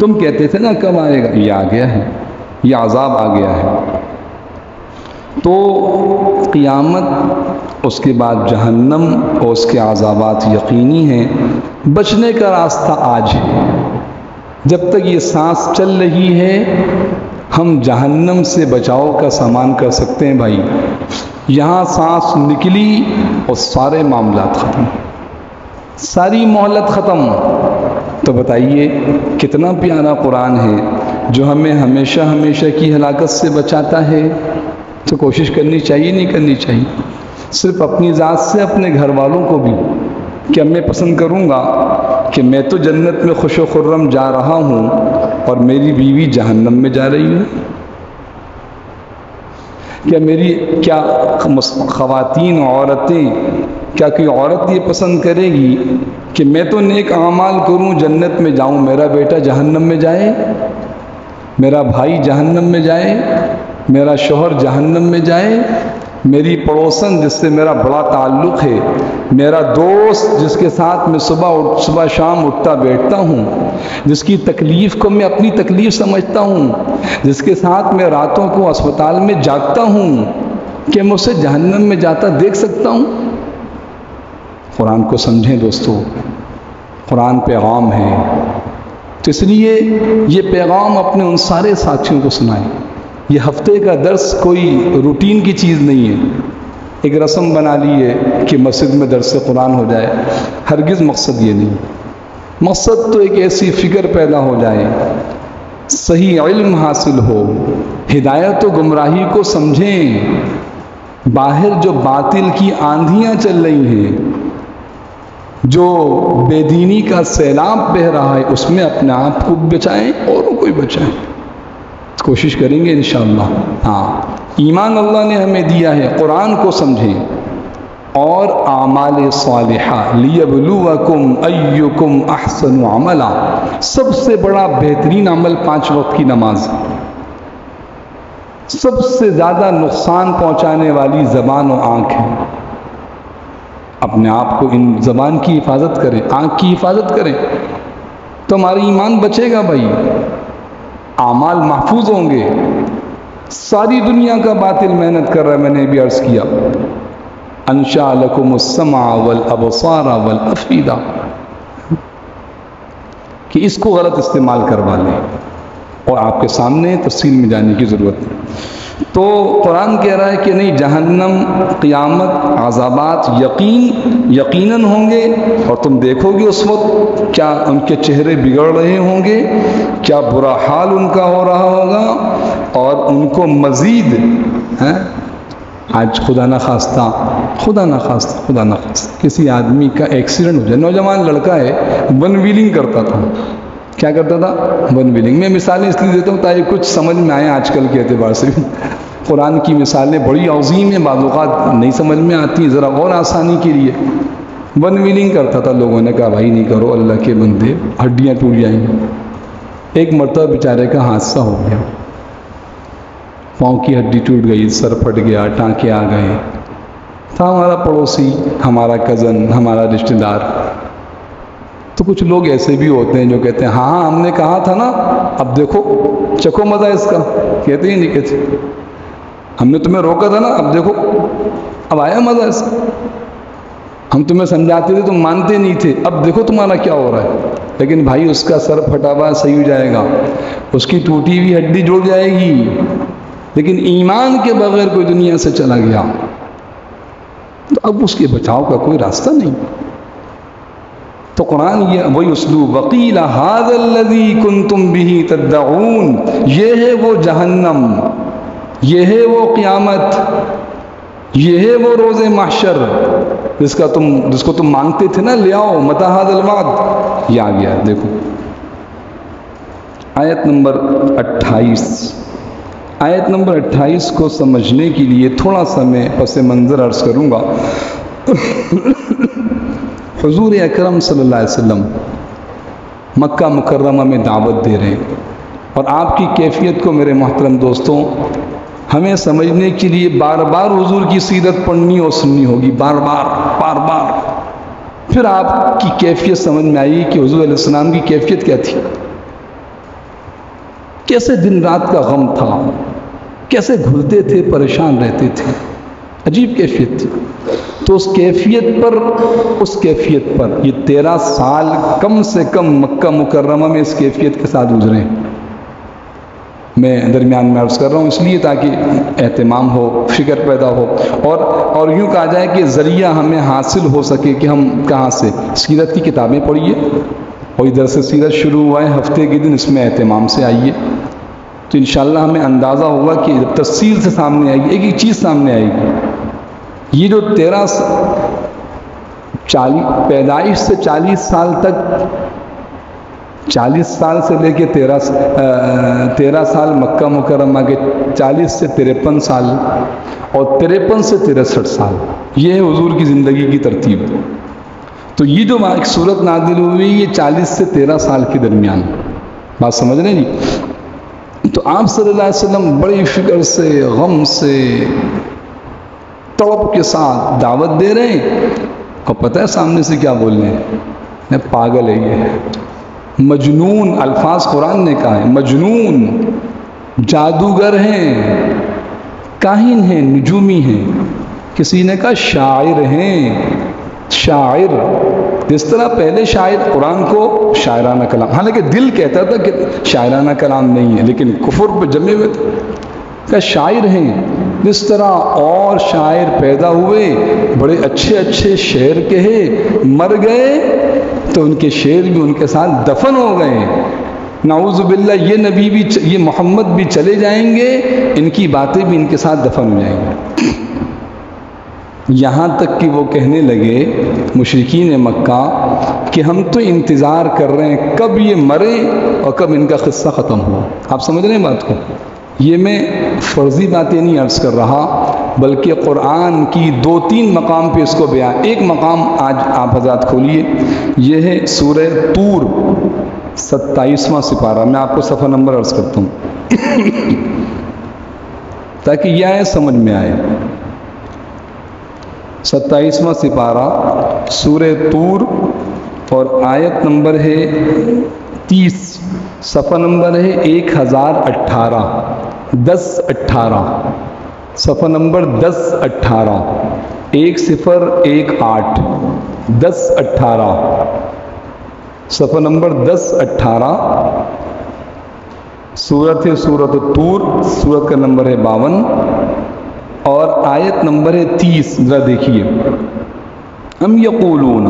Speaker 1: تم کہتے تھے نا کب آئے گا، یہ آ گیا ہے، یہ عذاب آ گیا ہے۔ تو قیامت، اس کے بعد جہنم اور اس کے عذابات یقینی ہیں، بچنے کا راستہ آج ہے، جب تک یہ سانس چل رہی ہے ہم جہنم سے بچاؤ کا سامان کر سکتے ہیں بھائی، یہاں سانس نکلی اور سارے معاملات ختم، ساری مہلت ختم۔ تو بتائیے کتنا پیارا قرآن ہے جو ہمیں ہمیشہ ہمیشہ کی ہلاکت سے بچاتا ہے۔ تو کوشش کرنی چاہیے نہیں کرنی چاہیے؟ صرف اپنی ذات سے، اپنے گھر والوں کو بھی، کہ میں پسند کروں گا کہ میں تو جنت میں خوش و خرم جا رہا ہوں اور میری بیوی جہنم میں جا رہی ہے؟ کیا خواتین، عورتیں، کیا کوئی عورت یہ پسند کرے گی کہ میں تو نیک اعمال کروں، جنت میں جاؤں، میرا بیٹا جہنم میں جائے، میرا بھائی جہنم میں جائے، میرا شوہر جہنم میں جائے؟ میری پڑوسن جس سے میرا بڑا تعلق ہے، میرا دوست جس کے ساتھ میں صبح شام اٹھتا بیٹھتا ہوں، جس کی تکلیف کو میں اپنی تکلیف سمجھتا ہوں، جس کے ساتھ میں راتوں کو اسپتال میں جاگتا ہوں، کہ میں اسے جہنم میں جاتا دیکھ سکتا ہوں؟ قرآن کو سمجھیں دوستو، قرآن پیغام ہے، تو اس لیے یہ پیغام اپنے ان سارے ساتھیوں کو سنائیں۔ یہ ہفتے کا درس کوئی روٹین کی چیز نہیں ہے، ایک رسم بنا لی ہے کہ مسجد میں درس قرآن ہو جائے، ہرگز مقصد یہ نہیں۔ مقصد تو ایک ایسی فکر پیدا ہو جائے، صحیح علم حاصل ہو، ہدایت و گمراہی کو سمجھیں، باہر جو باطل کی آندھیاں چل رہی ہیں، جو بے دینی کا سیلاب بہہ رہا ہے، اس میں اپنے آپ کو بچائیں، اوروں کو بچائیں، کوشش کریں گے انشاءاللہ۔ ہاں، ایمان اللہ نے ہمیں دیا ہے، قرآن کو سمجھیں اور اعمال صالحہ لیبلوکم ایکم احسن عملا، سب سے بڑا بہترین عمل 5 وقت کی نماز، سب سے زیادہ نقصان پہنچانے والی زبان و آنکھ ہے۔ اپنے آپ کو ان زبان کی حفاظت کریں، آنکھ کی حفاظت کریں، تو ہماری ایمان بچے گا بھائی، اعمال محفوظ ہوں گے۔ ساری دنیا کا باطل محنت کر رہا ہے، میں نے بھی عرض کیا، انشاء لکم السمع والابصار والافئدہ، کہ اس کو غلط استعمال کروا لیں، اور آپ کے سامنے تفصیل میں جانے کی ضرورت ہے۔ تو قرآن کہہ رہا ہے کہ نہیں، جہنم، قیامت، عذابات یقیناً ہوں گے، اور تم دیکھو گے اس وقت کیا ان کے چہرے بگڑ رہے ہوں گے، کیا برا حال ان کا ہو رہا ہوگا، اور ان کو مزید آج خدا نخواستہ کسی آدمی کا ایکسیڈنٹ ہو جائے، نوجوان لڑکا ہے، ون ویلنگ کرتا تھا، کیا کرتا تھا؟ One wheeling. میں مثالیں اس لیے دیتا ہوں تاکہ کچھ سمجھ میں آئے آج کل کے اعتبار سے بھی۔ قرآن کی مثالیں بڑی عظیم ہیں، بعض اوقات نہیں سمجھ میں آتی، ذرا اور آسانی کے لیے۔ ون ویلنگ کرتا تھا، لوگوں نے کہا بھائی نہیں کرو، اللہ کے بندے ہڈیاں ٹوٹ جائیں گی۔ ایک مرتبہ بیچارے کا حادثہ ہو گیا، پاؤں کی ہڈی ٹوٹ گئی، سر پھٹ گیا، ٹانکے آ گئے۔ تھا ہمارا پڑوسی، ہمارا کزن، ہمارا رشتہ دار۔ تو کچھ لوگ ایسے بھی ہوتے ہیں جو کہتے ہیں ہاں ہم نے کہا تھا نا، اب دیکھو چکو مزہ اس کا، کہتے ہی نہیں کہتے، ہم نے تمہیں روکا تھا نا، اب دیکھو اب آیا مزہ اس کا، ہم تمہیں سمجھاتے تھے تم مانتے نہیں تھے، اب دیکھو تمہارا کیا ہو رہا ہے۔ لیکن بھائی اس کا سر پھٹا ہوا صحیح ہو جائے گا، اس کی ٹوٹی ہوئی ہڈی جڑ جائے گی، لیکن ایمان کے بغیر کوئی دنیا سے چلا گیا تو اب اس کے بچاؤ کا کوئی راستہ نہیں۔ تو قرآن یہ وہی اسلوب، وقیل ھذا الذی کنتم بہ تدعون، یہ ہے وہ جہنم، یہ ہے وہ قیامت، یہ ہے وہ روز محشر جس کو تم مانگتے تھے نا، لے آؤ متی ھذا الوعد، یہ آ گیا۔ دیکھو آیت نمبر 28، آیت نمبر 28 کو سمجھنے کے لیے تھوڑا سا میں پس منظر عرض کروں گا۔ حضور اکرم صلی اللہ علیہ وسلم مکہ مکرمہ میں دعوت دے رہے ہیں، اور آپ کی کیفیت کو میرے محترم دوستوں ہمیں سمجھنے کے لیے بار بار حضور کی سیرت پڑھنی اور سننی ہوگی، بار بار، پھر آپ کی کیفیت سمجھ میں آئی کہ حضور علیہ السلام کی کیفیت کیا تھی، کیسے دن رات کا غم تھا، کیسے گھلتے تھے، پریشان رہتے تھے، عجیب کیفیت تھی۔ تو اس کیفیت پر یہ 13 سال کم سے کم مکہ مکرمہ میں اس کیفیت کے ساتھ گزرے ہیں۔ میں درمیان میں عرض کر رہا ہوں اس لیے تاکہ اہتمام ہو، فکر پیدا ہو، اور یوں کہا جائے کہ ذریعہ ہمیں حاصل ہو سکے کہ ہم کہاں سے سیرت کی کتابیں پڑھیے، اور ادھر سے سیرت شروع ہوا ہے، ہفتے کے دن اس میں اہتمام سے آئیے، تو انشاءاللہ ہمیں اندازہ ہوگا کہ تفصیل سے سامنے آئے گی، ایک چیز سامنے آئے گی۔ یہ جو پیدائش سے 40 سال تک، 40 سال سے لے کے 13 سال مکہ مکرمہ کے، 40 سے 53 سال، اور 53 سے 63 سال، یہ ہے حضور کی زندگی کی ترتیب۔ تو یہ جو ایک صورت نازل ہوئی، یہ 40 سے 13 سال کے درمیان، بات سمجھ رہے ہیں جی؟ تو آپ صلی اللہ علیہ وسلم بڑی فکر سے، غم سے، تڑپ کے ساتھ دعوت دے رہے ہیں، اور پتہ ہے سامنے سے کیا بول رہے ہیں؟ پاگل ہے یہ، مجنون، الفاظ قرآن نے کہا ہے، مجنون، جادوگر ہیں، کاہن ہیں، نجومی ہیں، کسی نے کہا شاعر ہیں، شاعر۔ جس طرح پہلے شاعر قرآن کو شاعرانہ کلام، حالانکہ دل کہتا تھا کہ شاعرانہ کلام نہیں ہے، لیکن کفر پہ جمے ہوئے تھے، کہ شاعر ہیں۔ جس طرح اور شاعر پیدا ہوئے، بڑے اچھے اچھے شعر کہے، مر گئے تو ان کے شعر بھی ان کے ساتھ دفن ہو گئے۔ نعوذ باللہ، یہ نبی بھی، یہ محمد بھی چلے جائیں گے، ان کی باتیں بھی ان کے ساتھ دفن ہو جائیں گے۔ یہاں تک کہ وہ کہنے لگے مشرکین مکہ کہ ہم تو انتظار کر رہے ہیں کب یہ مرے اور کب ان کا قصہ ختم ہو۔ آپ سمجھ رہے ہیں بات کو؟ یہ میں فرضی باتیں نہیں عرض کر رہا، بلکہ قرآن کی 2-3 مقام پہ اس کو بیان۔ ایک مقام آج آپ حضرات کھولیے، یہ ہے سورہ طور 27واں سپارہ۔ میں آپ کو صفحہ نمبر عرض کرتا ہوں تاکہ یہ آئے سمجھ میں آئے۔ 27واں سپارہ سورہ طور اور آیت نمبر ہے 30، صفحہ نمبر ہے 1018، 1018، صفحہ نمبر 1018، 1018، 1018، صفحہ نمبر 1018، سورت ہے سورت طور، سورت کا نمبر ہے 52 اور آیت نمبر ہے 30۔ ذرا دیکھیے، ام یقولون،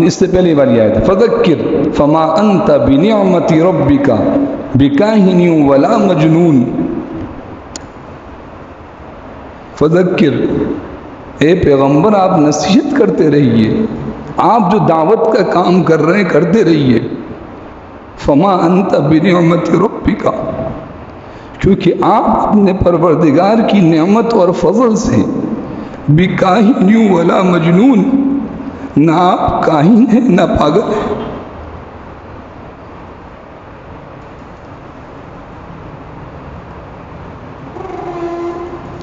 Speaker 1: اس سے پہلے والی آیت ہے، فذکر فما انت بنعمت ربک بکاہن ولا مجنون۔ فذکر، اے پیغمبر آپ نصیحت کرتے رہیے، آپ جو دعوت کا کام کر رہے ہیں کرتے رہیے۔ فما انت بنعمت ربک، کیونکہ آپ اپنے پروردگار کی نعمت اور فضل سے بکاہن ولا مجنون، نہ آپ کاہن ہیں نہ پاگل ہیں۔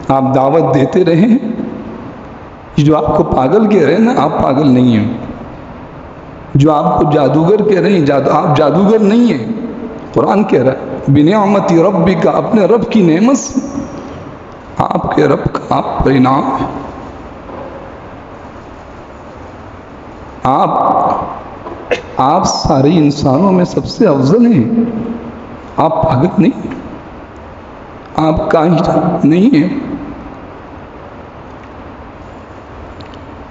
Speaker 1: آپ دعوت دیتے رہیں، جو آپ کو پاگل کہہ رہے ہیں نا، آپ پاگل نہیں ہیں۔ جو آپ کو جادوگر کہہ رہے ہیں، آپ جادوگر نہیں ہیں۔ قرآن کہہ رہا ہے بنعمت ربک، اپنے رب کی نعمت سے، آپ کے رب کا آپ پر انعام ہے۔ آپ سارے انسانوں میں سب سے افضل ہیں، آپ پاگل نہیں ہیں، آپ کاہن نہیں ہیں۔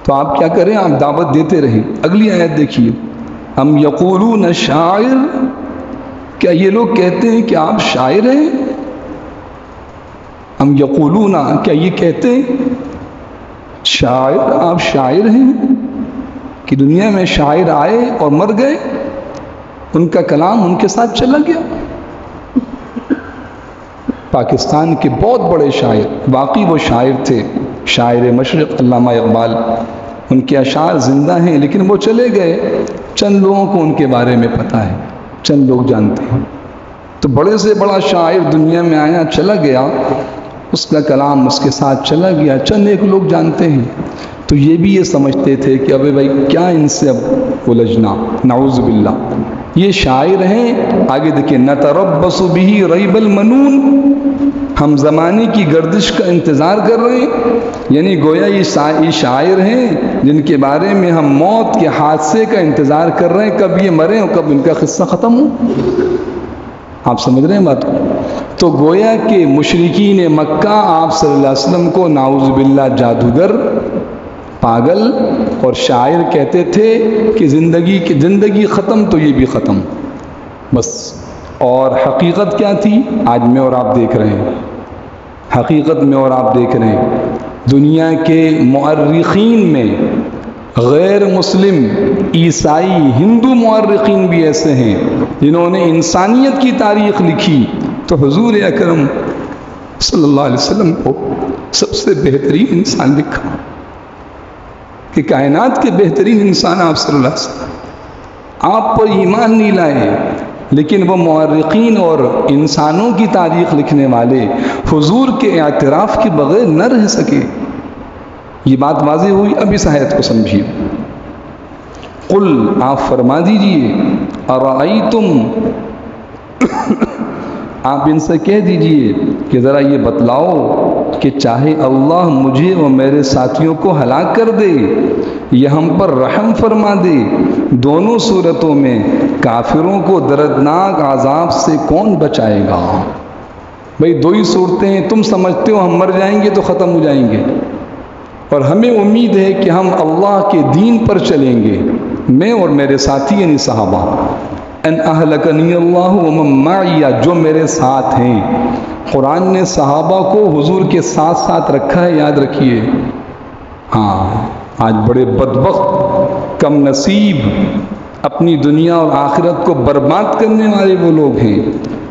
Speaker 1: تو آپ کیا کریں؟ آپ دعوت دیتے رہیں۔ اگلی آیت دیکھیے، ہم یقولون شاعر، کیا یہ لوگ کہتے ہیں کہ آپ شاعر ہیں؟ ہم یقولون، کیا یہ کہتے ہیں شاعر، آپ شاعر ہیں؟ کہ دنیا میں شاعر آئے اور مر گئے، ان کا کلام ان کے ساتھ چلا گیا۔ پاکستان کے بہت بڑے شاعر، واقعی وہ شاعر تھے، شاعر مشرق علامہ اقبال، ان کے اشعار زندہ ہیں، لیکن وہ چلے گئے۔ چند لوگوں کو ان کے بارے میں پتہ ہے، چند لوگ جانتے ہیں۔ تو بڑے سے بڑا شاعر دنیا میں آیا، چلا گیا، اس کا کلام اس کے ساتھ چلا گیا، چند ایک لوگ جانتے ہیں۔ تو یہ بھی یہ سمجھتے تھے کہ ابے بھائی کیا ان سے اب الجھنا، نعوذ باللہ، یہ شاعر ہیں۔ آگے دیکھیں، نتربص به ریب المنون، ہم زمانے کی گردش کا انتظار کر رہے ہیں، یعنی گویا یہ شاعر ہیں جن کے بارے میں ہم موت کے حادثے کا انتظار کر رہے ہیں، کب یہ مریں اور کب ان کا قصہ ختم ہو۔ آپ سمجھ رہے ہیں بات کو؟ تو گویا کہ مشرکین مکہ آپ صلی اللہ علیہ وسلم کو نعوذ باللہ جادوگر، پاگل اور شاعر کہتے تھے کہ زندگی ختم تو یہ بھی ختم بس۔ اور حقیقت کیا تھی؟ آج میں اور آپ دیکھ رہے ہیں، حقیقت میں اور آپ دیکھ رہے ہیں، دنیا کے مؤرخین میں غیر مسلم، عیسائی، ہندو مؤرخین بھی ایسے ہیں جنہوں نے انسانیت کی تاریخ لکھی تو حضور اکرم صلی اللہ علیہ وسلم کو سب سے بہترین انسان لکھا، کہ کائنات کے بہترین انسان آپ صلی اللہ علیہ وسلم۔ آپ پر ایمان نہیں لائے، لیکن وہ مؤرخین اور انسانوں کی تاریخ لکھنے والے حضور کے اعتراف کے بغیر نہ رہ سکے۔ یہ بات واضح ہوئی. اب اس آیت کو سمجھیے. قل آپ فرما دیجئے ارائیتم آپ ان سے کہہ دیجئے کہ ذرا یہ بتلاؤ کہ چاہے اللہ مجھے اور میرے ساتھیوں کو ہلاک کر دے یا ہم پر رحم فرما دے، دونوں صورتوں میں کافروں کو دردناک عذاب سے کون بچائے گا؟ بھئی دو ہی صورتیں ہیں. تم سمجھتے ہو ہم مر جائیں گے تو ختم ہو جائیں گے، اور ہمیں امید ہے کہ ہم اللہ کے دین پر چلیں گے، میں اور میرے ساتھی یعنی صحابہ. ان اہلکنی اللہ ومن معی، جو میرے ساتھ ہیں. قرآن نے صحابہ کو حضور کے ساتھ ساتھ رکھا ہے، یاد رکھیے. ہاں آج بڑے بدبخت کم نصیب اپنی دنیا اور آخرت کو برباد کرنے والے وہ لوگ ہیں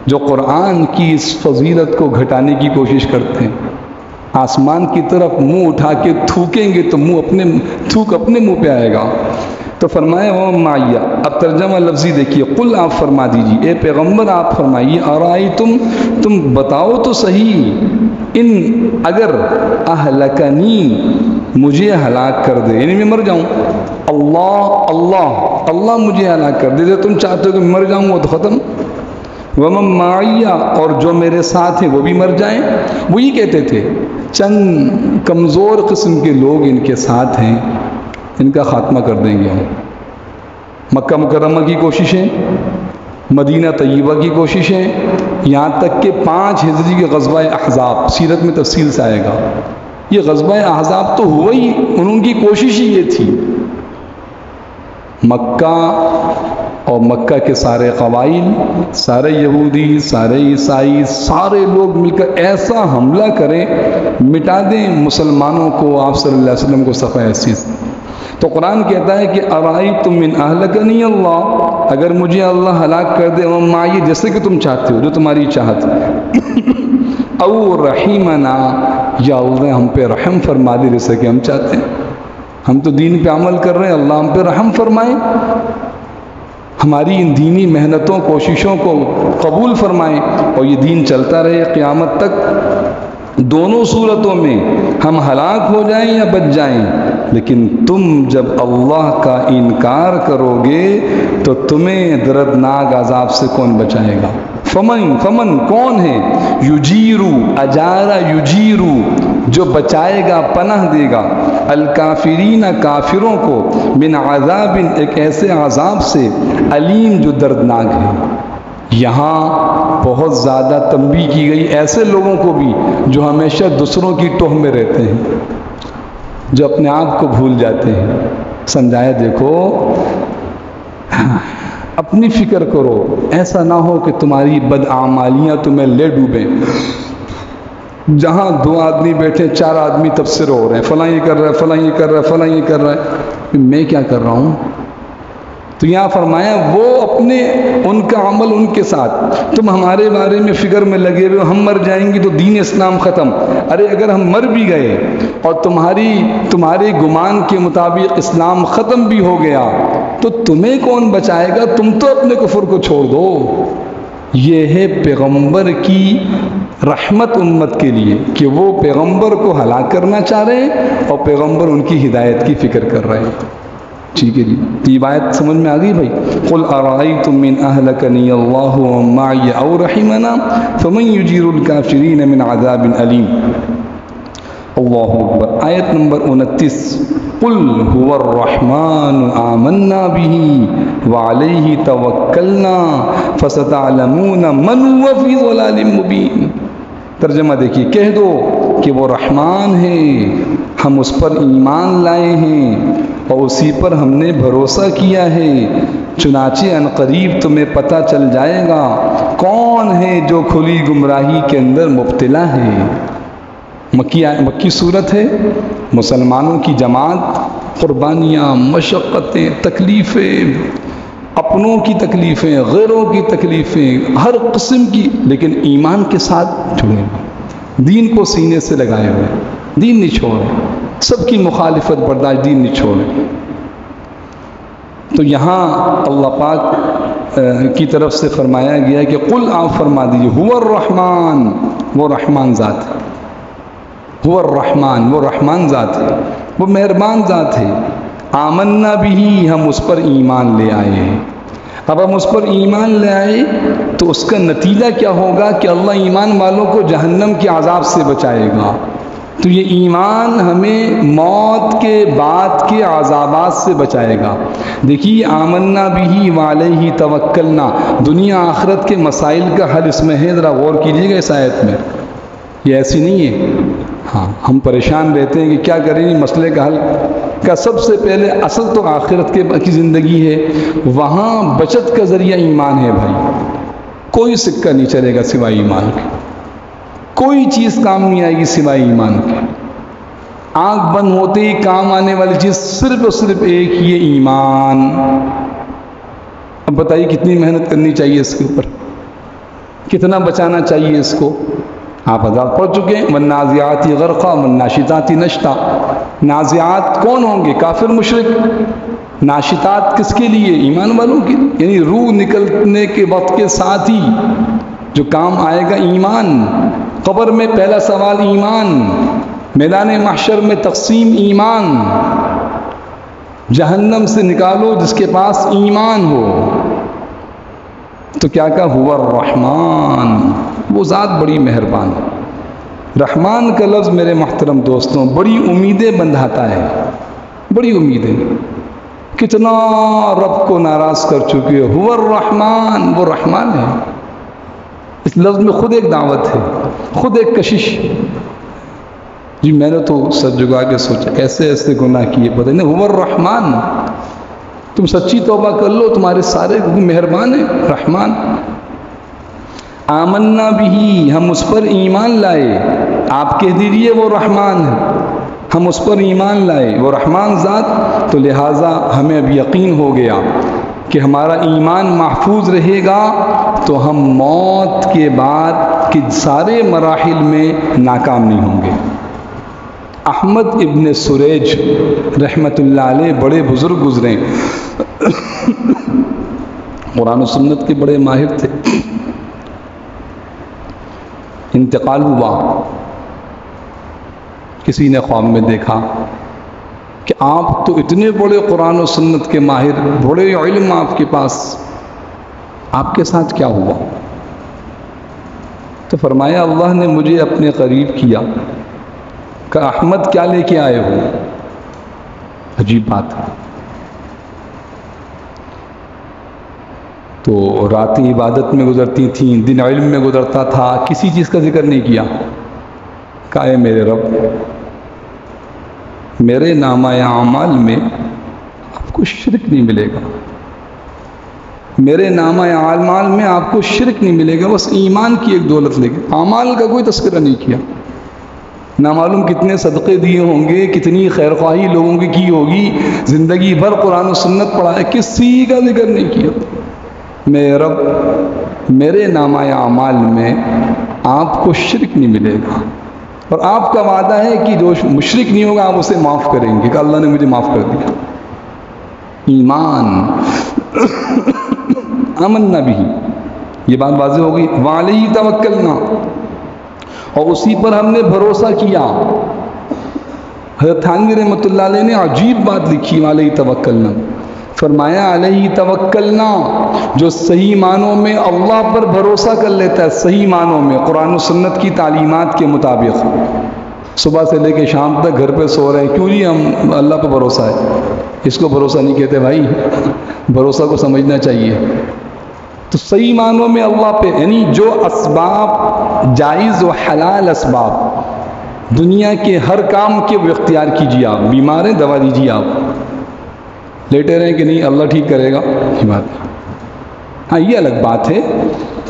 Speaker 1: جو قرآن کی اس فضیلت کو گھٹانے کی کوشش کرتے ہیں. آسمان کی طرف منہ اٹھا کے تھوکیں گے تو تھوک اپنے منہ پہ آئے گا. تو فرمایا وہ معیہ. اب ترجمہ لفظی دیکھیے. قل آپ فرما دیجیے، اے پیغمبر آپ فرمائیے، ارائیتم تم بتاؤ تو صحیح، ان اگر اہلکنی مجھے ہلاک کر دے، یعنی میں مر جاؤں، اللہ مجھے ہلاک کر دے. تم چاہتے ہو کہ میں مر جاؤں وہ تو ختم. ومن معیہ اور جو میرے ساتھ ہیں وہ بھی مر جائیں. وہی کہتے تھے چند کمزور قسم کے لوگ ان کے ساتھ ہیں، ان کا خاتمہ کر دیں گے ہم. مکہ مکرمہ کی کوششیں، مدینہ طیبہ کی کوششیں، یہاں تک کہ 5 ہجری کے غزوہ احزاب، سیرت میں تفصیل سے آئے گا. یہ غزوہ احزاب تو ہوا ہی، ان کی کوشش ہی یہ تھی. مکہ اور مکہ کے سارے قبائل، سارے یہودی، سارے عیسائی، سارے لوگ مل کر ایسا حملہ کریں، مٹا دیں مسلمانوں کو، آپ صلی اللہ علیہ وسلم کو صفحہ حسیس. تو قرآن کہتا ہے کہ ارائیتم من اہلکنی اللہ، اگر مجھے اللہ ہلاک کر دے ومن معی، جیسے کہ تم چاہتے ہو، جو تمہاری چاہت ہے، او رحیمنا، یا اللہ ہم پہ رحم فرما دے جیسے کہ ہم چاہتے ہیں. ہم تو دین پہ عمل کر رہے ہیں، اللہ ہم پہ رحم فرمائے، ہماری ان دینی محنتوں کوششوں کو قبول فرمائے، اور یہ دین چلتا رہے قیامت تک. دونوں صورتوں میں ہم ہلاک ہو جائیں یا بچ جائیں، لیکن تم جب اللہ کا انکار کرو گے تو تمہیں دردناک عذاب سے کون بچائے گا؟ فمن کون ہے؟ یجیرو، اجارہ یجیرو، جو بچائے گا، پناہ دے گا، الکافرین کافروں کو، من عذاب، ایک ایسے عذاب سے، علیم جو دردناک ہے. یہاں بہت زیادہ تنبیہ کی گئی ایسے لوگوں کو بھی جو ہمیشہ دوسروں کی ٹوہ میں رہتے ہیں، جو اپنے آپ کو بھول جاتے ہیں. سمجھایا دیکھو اپنی فکر کرو، ایسا نہ ہو کہ تمہاری بدعمالیاں تمہیں لے ڈوبیں. جہاں 2 آدمی بیٹھے 4 آدمی تبصرے ہو رہے ہیں، فلاں یہ کر رہا ہے، فلاں یہ کر رہا ہے، فلاں یہ کر رہا ہے، میں کیا کر رہا ہوں؟ تو یہاں فرمایا وہ اپنے ان کا عمل ان کے ساتھ، تم ہمارے بارے میں فکر میں لگے ہوئے ہم مر جائیں گے تو دین اسلام ختم. ارے اگر ہم مر بھی گئے اور تمہارے گمان کے مطابق اسلام ختم بھی ہو گیا تو تمہیں کون بچائے گا؟ تم تو اپنے کفر کو چھوڑ دو. یہ ہے پیغمبر کی رحمت امت کے لیے کہ وہ پیغمبر کو ہلاک کرنا چاہ رہے ہیں اور پیغمبر ان کی ہدایت کی فکر کر رہے ہیں. ٹھیک ہے جی، تو یہ بات سمجھ میں آ گئی بھائی. قل ارائیتم من اہلکنی اللہ ومن معی او رحمنا فمن یجیر الکافرین من عذاب علیم. اللہ اکبر. آیت نمبر 29. قل هو الرحمن آمنا به وعلیہ توکلنا فستعلمون من هو فی ضلال مبین. ترجمہ دیکھیے. کہہ دو کہ وہ رحمان ہے، ہم اس پر ایمان لائے ہیں اور اسی پر ہم نے بھروسہ کیا ہے، چنانچہ عنقریب تمہیں پتہ چل جائے گا کون ہے جو کھلی گمراہی کے اندر مبتلا ہے. مکی صورت ہے. مسلمانوں کی جماعت، قربانیاں، مشقتیں، تکلیفیں، اپنوں کی تکلیفیں، غیروں کی تکلیفیں، ہر قسم کی، لیکن ایمان کے ساتھ جڑے، دین کو سینے سے لگائے ہوئے، دین نہیں چھوڑے، سب کی مخالفت برداشت، دین نہیں چھوڑے. تو یہاں اللہ پاک کی طرف سے فرمایا گیا کہ قل آپ فرما دیجیے هو الرحمن، وہ رحمان ذات ہے. هو الرحمن، وہ رحمان ذات ہے، وہ مہربان ذات ہے۔ آمنا بھی، ہم اس پر ایمان لے آئے ہیں۔ اب ہم اس پر ایمان لے آئے تو اس کا نتیجہ کیا ہوگا کہ اللہ ایمان والوں کو جہنم کے عذاب سے بچائے گا۔ تو یہ ایمان ہمیں موت کے بعد کے عذابات سے بچائے گا۔ دیکھیے آمنا بھی وعلیہ توکلنا، دنیا آخرت کے مسائل کا حل اس میں ہے، ذرا غور کیجیے گا اس آیت میں، یہ ایسی نہیں ہے۔ ہاں ہم پریشان رہتے ہیں کہ کیا کریں مسئلے کا حل کا، سب سے پہلے اصل تو آخرت کی زندگی ہے، وہاں بچت کا ذریعہ ایمان ہے بھائی۔ کوئی سکہ نہیں چلے گا سوائے ایمان کے، کوئی چیز کام نہیں آئے گی سوائے ایمان کے۔ آنکھ بند ہوتے ہی کام آنے والی چیز صرف اور صرف ایک، یہ ایمان۔ اب بتائیے کتنی محنت کرنی چاہیے اس کے اوپر، کتنا بچانا چاہیے اس کو۔ آپ آزاد پڑھ چکے ہیں، والنازعات غرقا والناشطات نشطا۔ نازعات کون ہوں گے؟ کافر مشرک۔ ناشطات کس کے لیے؟ ایمان والوں کے لیے، یعنی روح نکلنے کے وقت کے ساتھ ہی جو کام آئے گا ایمان۔ قبر میں پہلا سوال ایمان، میدان محشر میں تقسیم ایمان، جہنم سے نکالو جس کے پاس ایمان ہو۔ تو کیا کہا؟ ہوا الرحمن، وہ ذات بڑی مہربان۔ رحمان کا لفظ میرے محترم دوستوں بڑی امیدیں بندھاتا ہے، بڑی امیدیں۔ کتنا رب کو ناراض کر چکے ہو، ہوا الرحمن، وہ رحمان ہے۔ اس لفظ میں خود ایک دعوت ہے، خود ایک کشش۔ جی میں نے تو سر جھکا کے سوچا ایسے ایسے گناہ کیے، پتہ نہیں ہوا الرحمن۔ تم سچی توبہ کر لو، تمہارے سارے مہربان ہیں، رحمان۔ آمنا بھی، ہم اس پر ایمان لائے۔ آپ کہہ دیجئے وہ رحمان ہے، ہم اس پر ایمان لائے، وہ رحمان ذات۔ تو لہٰذا ہمیں اب یقین ہو گیا کہ ہمارا ایمان محفوظ رہے گا تو ہم موت کے بعد کے سارے مراحل میں ناکام نہیں ہوں گے۔ احمد ابن سریج رحمت اللہ علیہ بڑے بزرگ گزرے، قرآن و سنت کے بڑے ماہر تھے۔ انتقال ہوا، کسی نے خواب میں دیکھا کہ آپ تو اتنے بڑے قرآن و سنت کے ماہر، بڑے علم آپ کے پاس، آپ کے ساتھ کیا ہوا؟ تو فرمایا اللہ نے مجھے اپنے قریب کیا کہ احمد کیا لے کے آئے ہو؟ عجیب بات ہے۔ تو راتیں عبادت میں گزرتی تھیں، دن علم میں گزرتا تھا، کسی چیز کا ذکر نہیں کیا۔ کہا اے میرے رب، میرے نامہ اعمال میں آپ کو شرک نہیں ملے گا، میرے نامہ اعمال میں آپ کو شرک نہیں ملے گا، بس ایمان کی ایک دولت لے کے، اعمال کا کوئی تذکرہ نہیں کیا۔ نامعلوم کتنے صدقے دیے ہوں گے، کتنی خیر خواہی لوگوں کی ہوگی، زندگی بھر قرآن و سنت پڑھا ہے، کسی کا ذکر نہیں کیا۔ میرے رب، میرے نامہ اعمال میں آپ کو شرک نہیں ملے گا، اور آپ کا وعدہ ہے کہ جو مشرک نہیں ہوگا آپ اسے معاف کریں گے، کہ اللہ نے مجھے معاف کر دیا۔ ایمان، آمنا بھی، یہ بات واضح ہو گئی۔ وعلیہ توکلنا، اور اسی پر ہم نے بھروسہ کیا۔ حضرت تھانوی رحمۃ اللہ علیہ نے عجیب بات لکھی، علیہ توکلنا، فرمایا علیہ توکلنا، جو صحیح معنوں میں اللہ پر بھروسہ کر لیتا ہے، صحیح معنوں میں قرآن و سنت کی تعلیمات کے مطابق، صبح سے لے کے شام تک گھر پہ سو رہے ہیں، کیوں جی ہم اللہ پہ بھروسہ ہے، اس کو بھروسہ نہیں کہتے بھائی، بھروسہ کو سمجھنا چاہیے۔ تو صحیح معنوں میں اللہ پہ، یعنی جو اسباب جائز و حلال اسباب دنیا کے ہر کام کے وہ اختیار کیجیے۔ آپ بیمار ہیں، دوا دیجیے، آپ لیٹے رہیں کہ نہیں اللہ ٹھیک کرے گا، یہ بات۔ ہاں یہ الگ بات ہے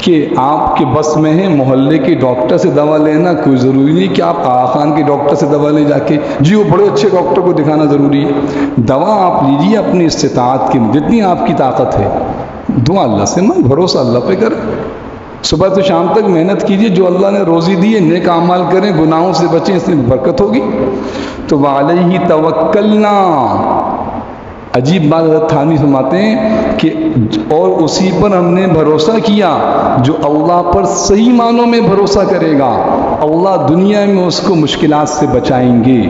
Speaker 1: کہ آپ کے بس میں ہے محلے کے ڈاکٹر سے دوا لینا، کوئی ضروری نہیں کہ آپ آغا خان کے ڈاکٹر سے دوا لیں جا کے، جی وہ بڑے اچھے ڈاکٹر کو دکھانا ضروری ہے۔ دوا آپ لیجیے اپنی استطاعت کی، جتنی آپ کی طاقت ہے، دعا اللہ سے مانگ، بھروسہ اللہ پہ کریں، صبح سے شام تک محنت کیجیے، جو اللہ نے روزی دی ہے نیک اعمال کریں، گناہوں سے بچیں، اس میں برکت ہوگی۔ تو وعلیہ توکلنا، عجیب بات حضرت تھانوی فرماتے ہیں کہ اور اسی پر ہم نے بھروسہ کیا، جو اللہ پر صحیح معنوں میں بھروسہ کرے گا اللہ دنیا میں اس کو مشکلات سے بچائیں گے،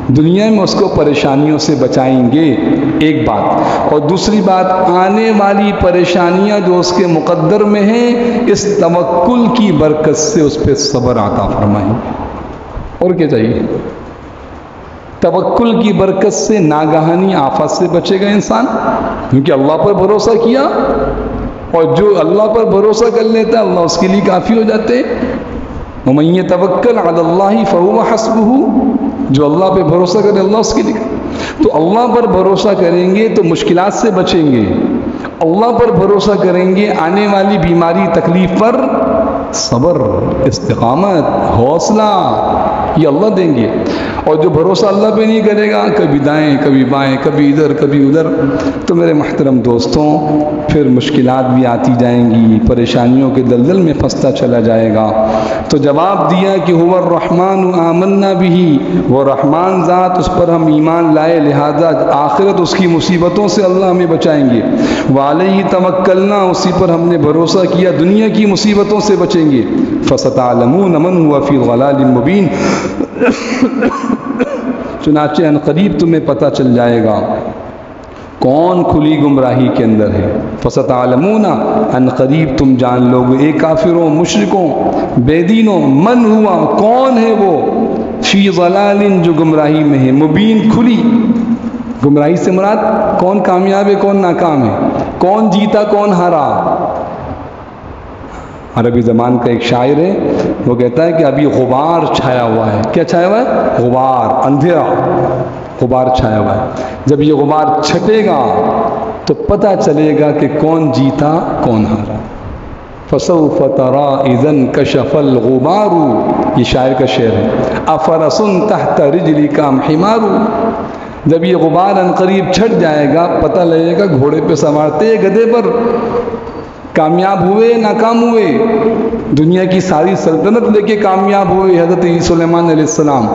Speaker 1: دنیا میں اس کو پریشانیوں سے بچائیں گے، ایک بات۔ اور دوسری بات، آنے والی پریشانیاں جو اس کے مقدر میں ہیں، اس توکل کی برکت سے اس پہ صبر عطا فرمائیں گے۔ اور کیا چاہیے؟ توکل کی برکت سے ناگہانی آفت سے بچے گا انسان، کیونکہ اللہ پر بھروسہ کیا، اور جو اللہ پر بھروسہ کر لیتا ہے اللہ اس کے لیے کافی ہو جاتے۔ وَمَن يَتَوَكَّلْ عَلَى اللَّهِ فَهُوَ حَسْبُهُ، جو اللہ پہ بھروسہ کرے اللہ اس کے لیے۔ تو اللہ پر بھروسہ کریں گے تو مشکلات سے بچیں گے، اللہ پر بھروسہ کریں گے آنے والی بیماری تکلیف پر صبر، استقامت، حوصلہ یہ اللہ دیں گے۔ اور جو بھروسہ اللہ پہ نہیں کرے گا، کبھی دائیں کبھی بائیں، کبھی ادھر کبھی ادھر، تو میرے محترم دوستوں پھر مشکلات بھی آتی جائیں گی، پریشانیوں کے دلدل میں پھنستا چلا جائے گا۔ تو جواب دیا کہ هو الرحمن آمنا به، وہ رحمان ذات اس پر ہم ایمان لائے، لہذا آخرت اس کی مصیبتوں سے اللہ ہمیں بچائیں گے۔ وعلیہ توکلنا، اسی پر ہم نے بھروسہ کیا، دنیا کی مصیبتوں سے بچیں گے۔ فستعلمون من هو فی ضلال مبین، چنانچہ ان قریب تمہیں پتہ چل جائے گا کون کھلی گمراہی کے اندر ہے۔ فستعلمون، ان قریب تم جان لوگ، اے کافروں، مشرکوں، بے دینوں، من ہوا، کون ہے وہ، فی ضلال، جو گمراہی میں ہے، مبین، کھلی۔ گمراہی سے مراد کون کامیاب ہے کون ناکام ہے، کون جیتا کون ہارا۔ عربی زبان کا ایک شاعر ہے، وہ کہتا ہے کہ ابھی غبار چھایا ہوا ہے۔ کیا چھایا ہوا ہے؟ غبار، اندھیرا، غبار چھایا ہوا ہے۔ جب یہ غبار چھٹے گا تو پتہ چلے گا کہ کون جیتا کون ہارا۔ فَسَوْفَ تَرَىٰ إِذَا انْكَشَفَ الْغُبَارُ، یہ شاعر کا شعر ہے۔ أَفَرَسٌ تَحْتَ رِجْلِكَ أَمْ حِمَارُ، جب یہ غبار ان قریب چھٹ جائے گا پتہ لگے گا گھوڑے پہ سوارتے گدھے پر، کامیاب ہوئے ناکام ہوئے، دنیا کی ساری سلطنت لے کے کامیاب ہوئے حضرت سلیمان علیہ السلام،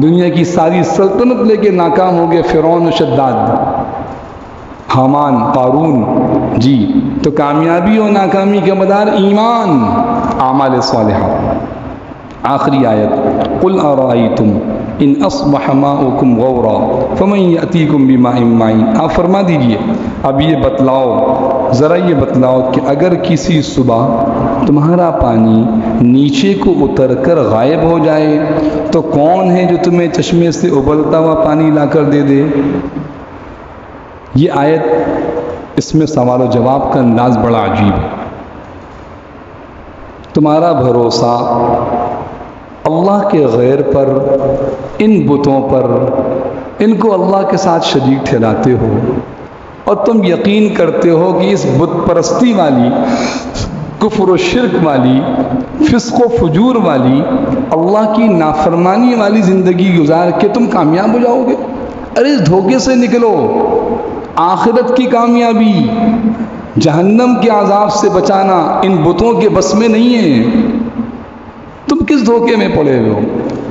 Speaker 1: دنیا کی ساری سلطنت لے کے ناکام ہو گئے فرعون و شداد، حامان، قارون۔ جی تو کامیابی اور ناکامی کا مدار ایمان، اعمال صالحہ۔ آخری آیت، قل ارائیتم ان اصبح ماؤکم غورا فمن یأتیکم بماء معین، آپ فرما دیجئے اب یہ بتلاؤ، ذرا یہ بتلاؤ کہ اگر کسی صبح تمہارا پانی نیچے کو اتر کر غائب ہو جائے تو کون ہے جو تمہیں چشمے سے ابلتا ہوا پانی لا کر دے دے۔ یہ آیت، اس میں سوال و جواب کا انداز بڑا عجیب ہے۔ تمہارا بھروسہ اللہ کے غیر پر، ان بتوں پر، ان کو اللہ کے ساتھ شریک ٹھہراتے ہو، اور تم یقین کرتے ہو کہ اس بت پرستی والی، کفر و شرک والی، فسق و فجور والی، اللہ کی نافرمانی والی زندگی گزار کے تم کامیاب ہو جاؤ گے۔ ارے اس دھوکے سے نکلو، آخرت کی کامیابی، جہنم کے عذاب سے بچانا ان بتوں کے بس میں نہیں ہے۔ تم کس دھوکے میں پڑے ہوئے ہو؟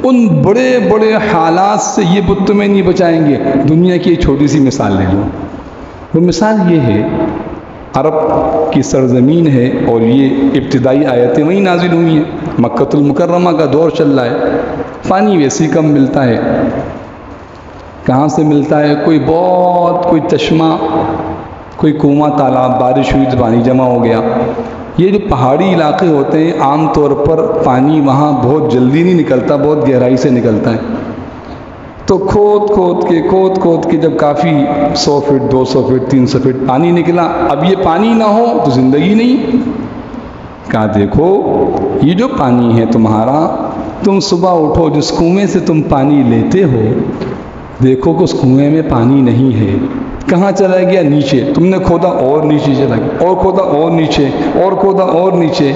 Speaker 1: ان بڑے بڑے حالات سے یہ بت تمہیں نہیں بچائیں گے۔ دنیا کی ایک چھوٹی سی مثال لے لو، وہ مثال یہ ہے، عرب کی سرزمین ہے اور یہ ابتدائی آیتیں وہیں نازل ہوئی ہیں، مکہ المکرمہ کا دور چل رہا ہے، پانی ویسے کم ملتا ہے۔ کہاں سے ملتا ہے؟ کوئی چشمہ، کوئی کنواں، تالاب، بارش ہوئی تو پانی جمع ہو گیا۔ یہ جو پہاڑی علاقے ہوتے ہیں عام طور پر پانی وہاں بہت جلدی نہیں نکلتا، بہت گہرائی سے نکلتا ہے۔ تو کھود کے جب کافی 100 فٹ، 200 فٹ، 300 فٹ پانی نکلا، اب یہ پانی نہ ہو تو زندگی نہیں۔ کہا دیکھو یہ جو پانی ہے تمہارا، تم صبح اٹھو جس کنویں سے تم پانی لیتے ہو، دیکھو کہ اس کنویں میں پانی نہیں ہے۔ کہاں چلا گیا؟ نیچے۔ تم نے کھودا اور نیچے چلا گیا، اور کھودا اور نیچے، اور کھودا اور نیچے۔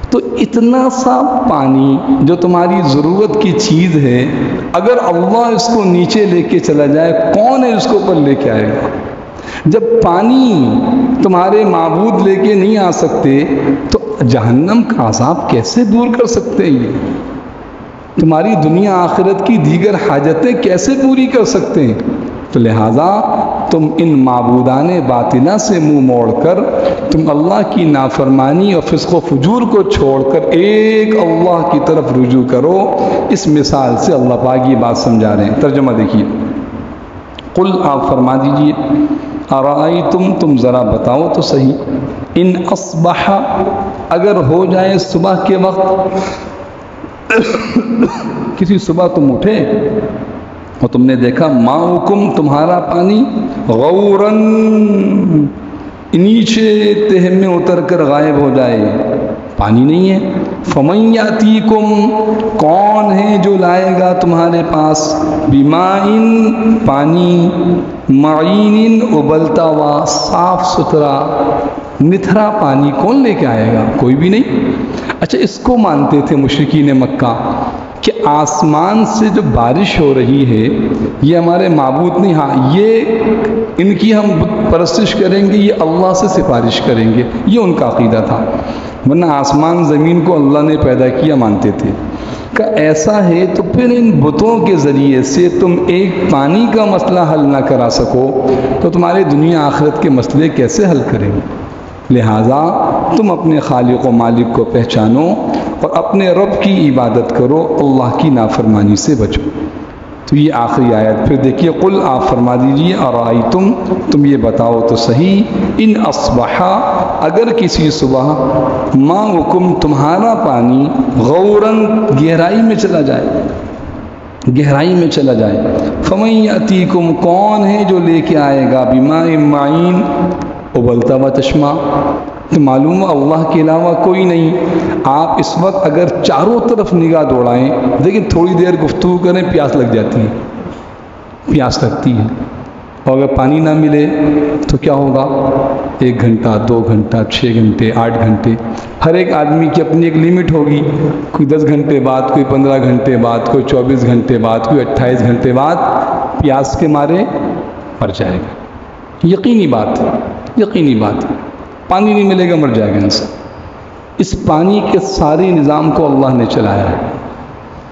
Speaker 1: تو اتنا سا پانی جو تمہاری ضرورت کی چیز ہے، اگر اللہ اس کو نیچے لے کے چلا جائے، کون ہے اس کو اوپر لے کے آئے گا؟ جب پانی تمہارے معبود لے کے نہیں آ سکتے تو جہنم کا عذاب کیسے دور کر سکتے ہیں؟ تمہاری دنیا آخرت کی دیگر حاجتیں کیسے پوری کر سکتے ہیں؟ تو لہٰذا تم ان معبودان باطلہ سے منہ موڑ کر تم اللہ کی نافرمانی اور فسق و فجور کو چھوڑ کر ایک اللہ کی طرف رجوع کرو۔ اس مثال سے اللہ پاک یہ بات سمجھا رہے ہیں۔ ترجمہ دیکھیے، قل آپ فرما دیجئے، ارائیتم تم ذرا بتاؤ تو صحیح، ان اصبح اگر ہو جائے صبح کے وقت، کسی صبح تم اٹھے اور تم نے دیکھا ماؤکم تمہارا پانی غوراً نیچے تہ میں اتر کر غائب ہو جائے، پانی نہیں ہے، فمن یاتیکم کون ہے جو لائے گا تمہارے پاس، بمائن پانی، معین ابلتا ہوا صاف ستھرا نتھرا پانی کون لے کے آئے گا؟ کوئی بھی نہیں۔ اچھا، اس کو مانتے تھے مشرکین مکہ کہ آسمان سے جو بارش ہو رہی ہے یہ ہمارے معبود نہیں، ہاں یہ ان کی ہم پرستش کریں گے، یہ اللہ سے سفارش کریں گے، یہ ان کا عقیدہ تھا، ورنہ آسمان زمین کو اللہ نے پیدا کیا مانتے تھے۔ کہ ایسا ہے تو پھر ان بتوں کے ذریعے سے تم ایک پانی کا مسئلہ حل نہ کرا سکو تو تمہارے دنیا آخرت کے مسئلے کیسے حل کریں گے؟ لہٰذا تم اپنے خالق و مالک کو پہچانو اور اپنے رب کی عبادت کرو، اللہ کی نافرمانی سے بچو۔ تو یہ آخری آیت پھر دیکھیے، قل آپ فرما دیجئے، ارائیتم تم یہ بتاؤ تو صحیح، ان اصبحا اگر کسی صبح ماؤکم تمہارا پانی غوراً گہرائی میں چلا جائے، گہرائی میں چلا جائے، فمن یاتیکم کون ہے جو لے کے آئے گا، بماء معین ابلتا ہوا چشمہ، تو معلوم اللہ کے علاوہ کوئی نہیں۔ آپ اس وقت اگر چاروں طرف نگاہ دوڑائیں، دیکھیں تھوڑی دیر گفتگو کریں پیاس لگ جاتی ہے، پیاس لگتی ہے، اور اگر پانی نہ ملے تو کیا ہوگا؟ 1 گھنٹہ 2 گھنٹہ 6 گھنٹے 8 گھنٹے، ہر ایک آدمی کی اپنی ایک لیمٹ ہوگی، کوئی 10 گھنٹے بعد، کوئی 15 گھنٹے بعد، کوئی 24 گھنٹے بعد، کوئی 28 گھنٹے بعد پیاس کے مارے مر جائے گا۔ یقینی بات ہے، یقینی بات ہے، پانی نہیں ملے گا مر جائے گا انسان۔ اس پانی کے سارے نظام کو اللہ نے چلایا ہے۔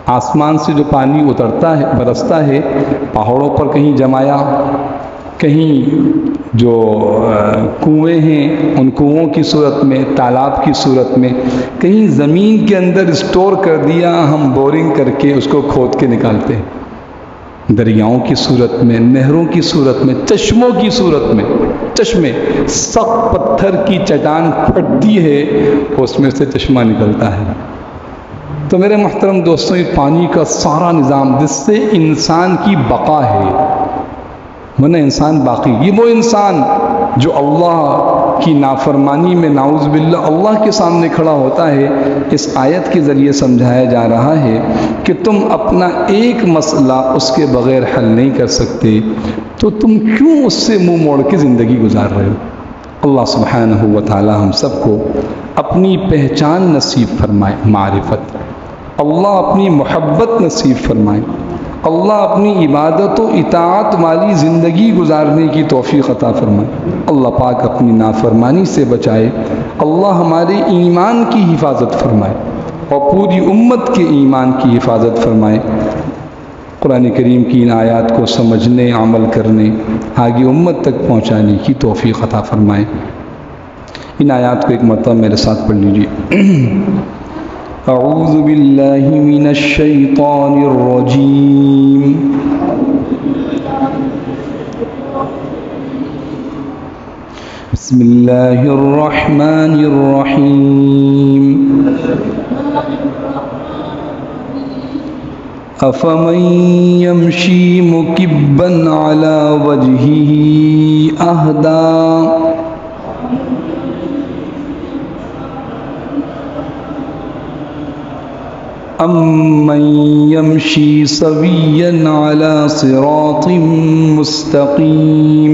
Speaker 1: آسمان سے جو پانی اترتا ہے، برستا ہے، پہاڑوں پر کہیں جمایا، کہیں جو کنویں ہیں ان کنووں کی صورت میں، تالاب کی صورت میں، کہیں زمین کے اندر اسٹور کر دیا، ہم بورنگ کر کے اس کو کھود کے نکالتے ہیں، دریاؤں کی صورت میں، نہروں کی صورت میں، چشموں کی صورت میں، چشمے سخت پتھر کی چٹان پھٹتی ہے اس میں سے چشمہ نکلتا ہے۔ تو میرے محترم دوستوں، یہ پانی کا سارا نظام جس سے انسان کی بقا ہے، ورنہ انسان باقی، یہ وہ انسان جو اللہ کی نافرمانی میں نعوذ باللہ اللہ کے سامنے کھڑا ہوتا ہے، اس آیت کے ذریعے سمجھایا جا رہا ہے کہ تم اپنا ایک مسئلہ اس کے بغیر حل نہیں کر سکتے، تو تم کیوں اس سے منہ موڑ کے زندگی گزار رہے ہو؟ اللہ سبحانہ و تعالی ہم سب کو اپنی پہچان نصیب فرمائے، معرفت، اللہ اپنی محبت نصیب فرمائے، اللہ اپنی عبادت و اطاعت والی زندگی گزارنے کی توفیق عطا فرمائے، اللہ پاک اپنی نافرمانی سے بچائے، اللہ ہمارے ایمان کی حفاظت فرمائے اور پوری امت کے ایمان کی حفاظت فرمائے، قرآن کریم کی ان آیات کو سمجھنے، عمل کرنے، آگے امت تک پہنچانے کی توفیق عطا فرمائے۔ ان آیات کو ایک مرتبہ میرے ساتھ پڑھ لیجیے۔ اعوذ باللہ من الشیطان الرجیم، بسم اللہ الرحمن الرحیم، افمن یمشی مکبا علی وجہہ اہدی امن یمشی سویا علی صراط مستقیم،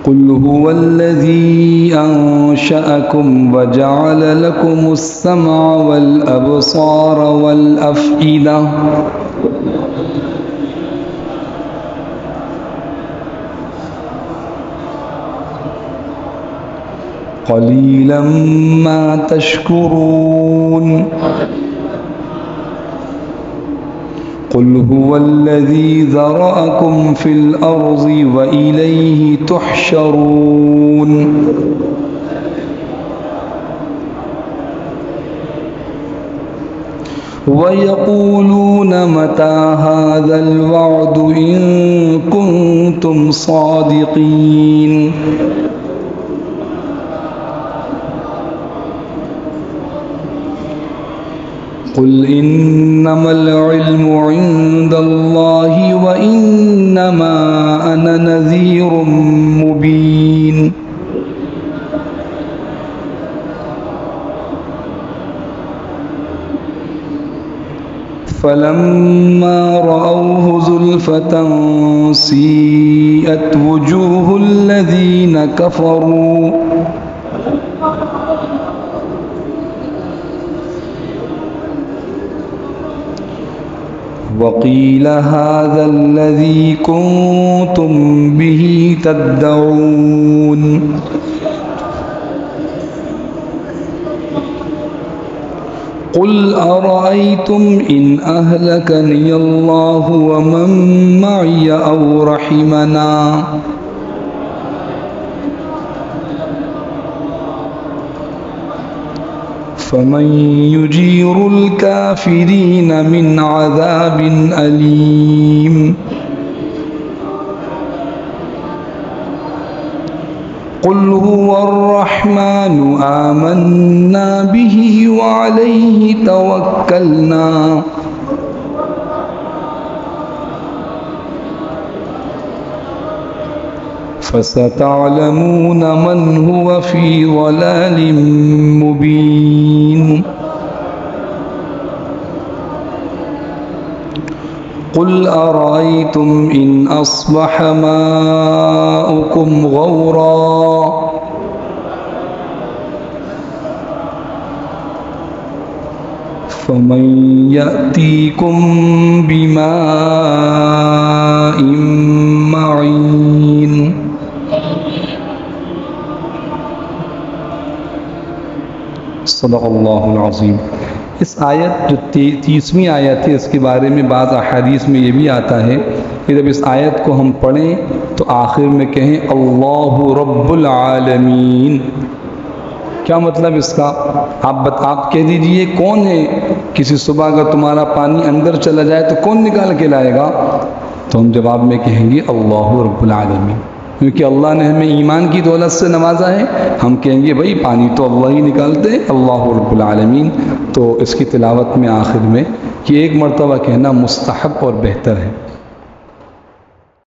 Speaker 1: قل هو الذی انشأکم وجعل لکم السمع والابصار والافئدہ قلیلا ما تشکرون۔ قل هو الذي ذرأكم في الأرض وإليه تحشرون وَيَقُولُونَ مَتَى هَذَا الْوَعْدُ إِن كُنتُمْ صَادِقِينَ قُلْ إِنَّمَا الْعِلْمُ عِندَ اللَّهِ وَإِنَّمَا أَنَا نَذِيرٌ مُبِينٌ فَلَمَّا رَأَوْهُ زُلْفَةً سِيئَتْ وُجُوهُ الَّذِينَ كَفَرُوا وَقِيلَ هَذَا الَّذِي كُنتُم بِهِ تَدَّعُونَ قُلْ أَرَأَيْتُمْ إِنْ أَهْلَكَنِيَ اللَّهُ وَمَن مَّعِيَ أَوْ رَحِمَنَا فَمَن يُجِيرُ الْكَافِرِينَ مِنْ عَذَابٍ أَلِيمٍ قُلْ هُوَ الرَّحْمَنُ آمَنَّا بِهِ وَعَلَيْهِ تَوَكَّلْنَا فَسَتَعْلَمُونَ مَنْ هُوَ فِي ضَلَالٍ مُبِينٍ قُلْ أَرَأَيْتُمْ إِنْ أَصْبَحَ مَاؤُكُمْ غَوْرًا فَمَن يَأْتِيكُم بِمَاءٍ مَّعِينٍ صدق اللہ العظیم۔ اس آیت جو 30ویں آیت ہے، اس کے بارے میں بعض احادیث میں یہ بھی آتا ہے کہ جب اس آیت کو ہم پڑھیں تو آخر میں کہیں اللہ رب العالمین۔ کیا مطلب اس کا؟ آپ کہہ دیجئے کون ہے؟ کسی صبح اگر تمہارا پانی اندر چلا جائے تو کون نکال کے لائے گا؟ تو ہم جواب میں کہیں گے اللہ رب العالمین، کیونکہ اللہ نے ہمیں ایمان کی دولت سے نوازا ہے۔ ہم کہیں گے بھائی پانی تو اللہ ہی نکالتے ہیں، اللہ رب العالمین۔ تو اس کی تلاوت میں آخر میں یہ ایک مرتبہ کہنا مستحب اور بہتر ہے۔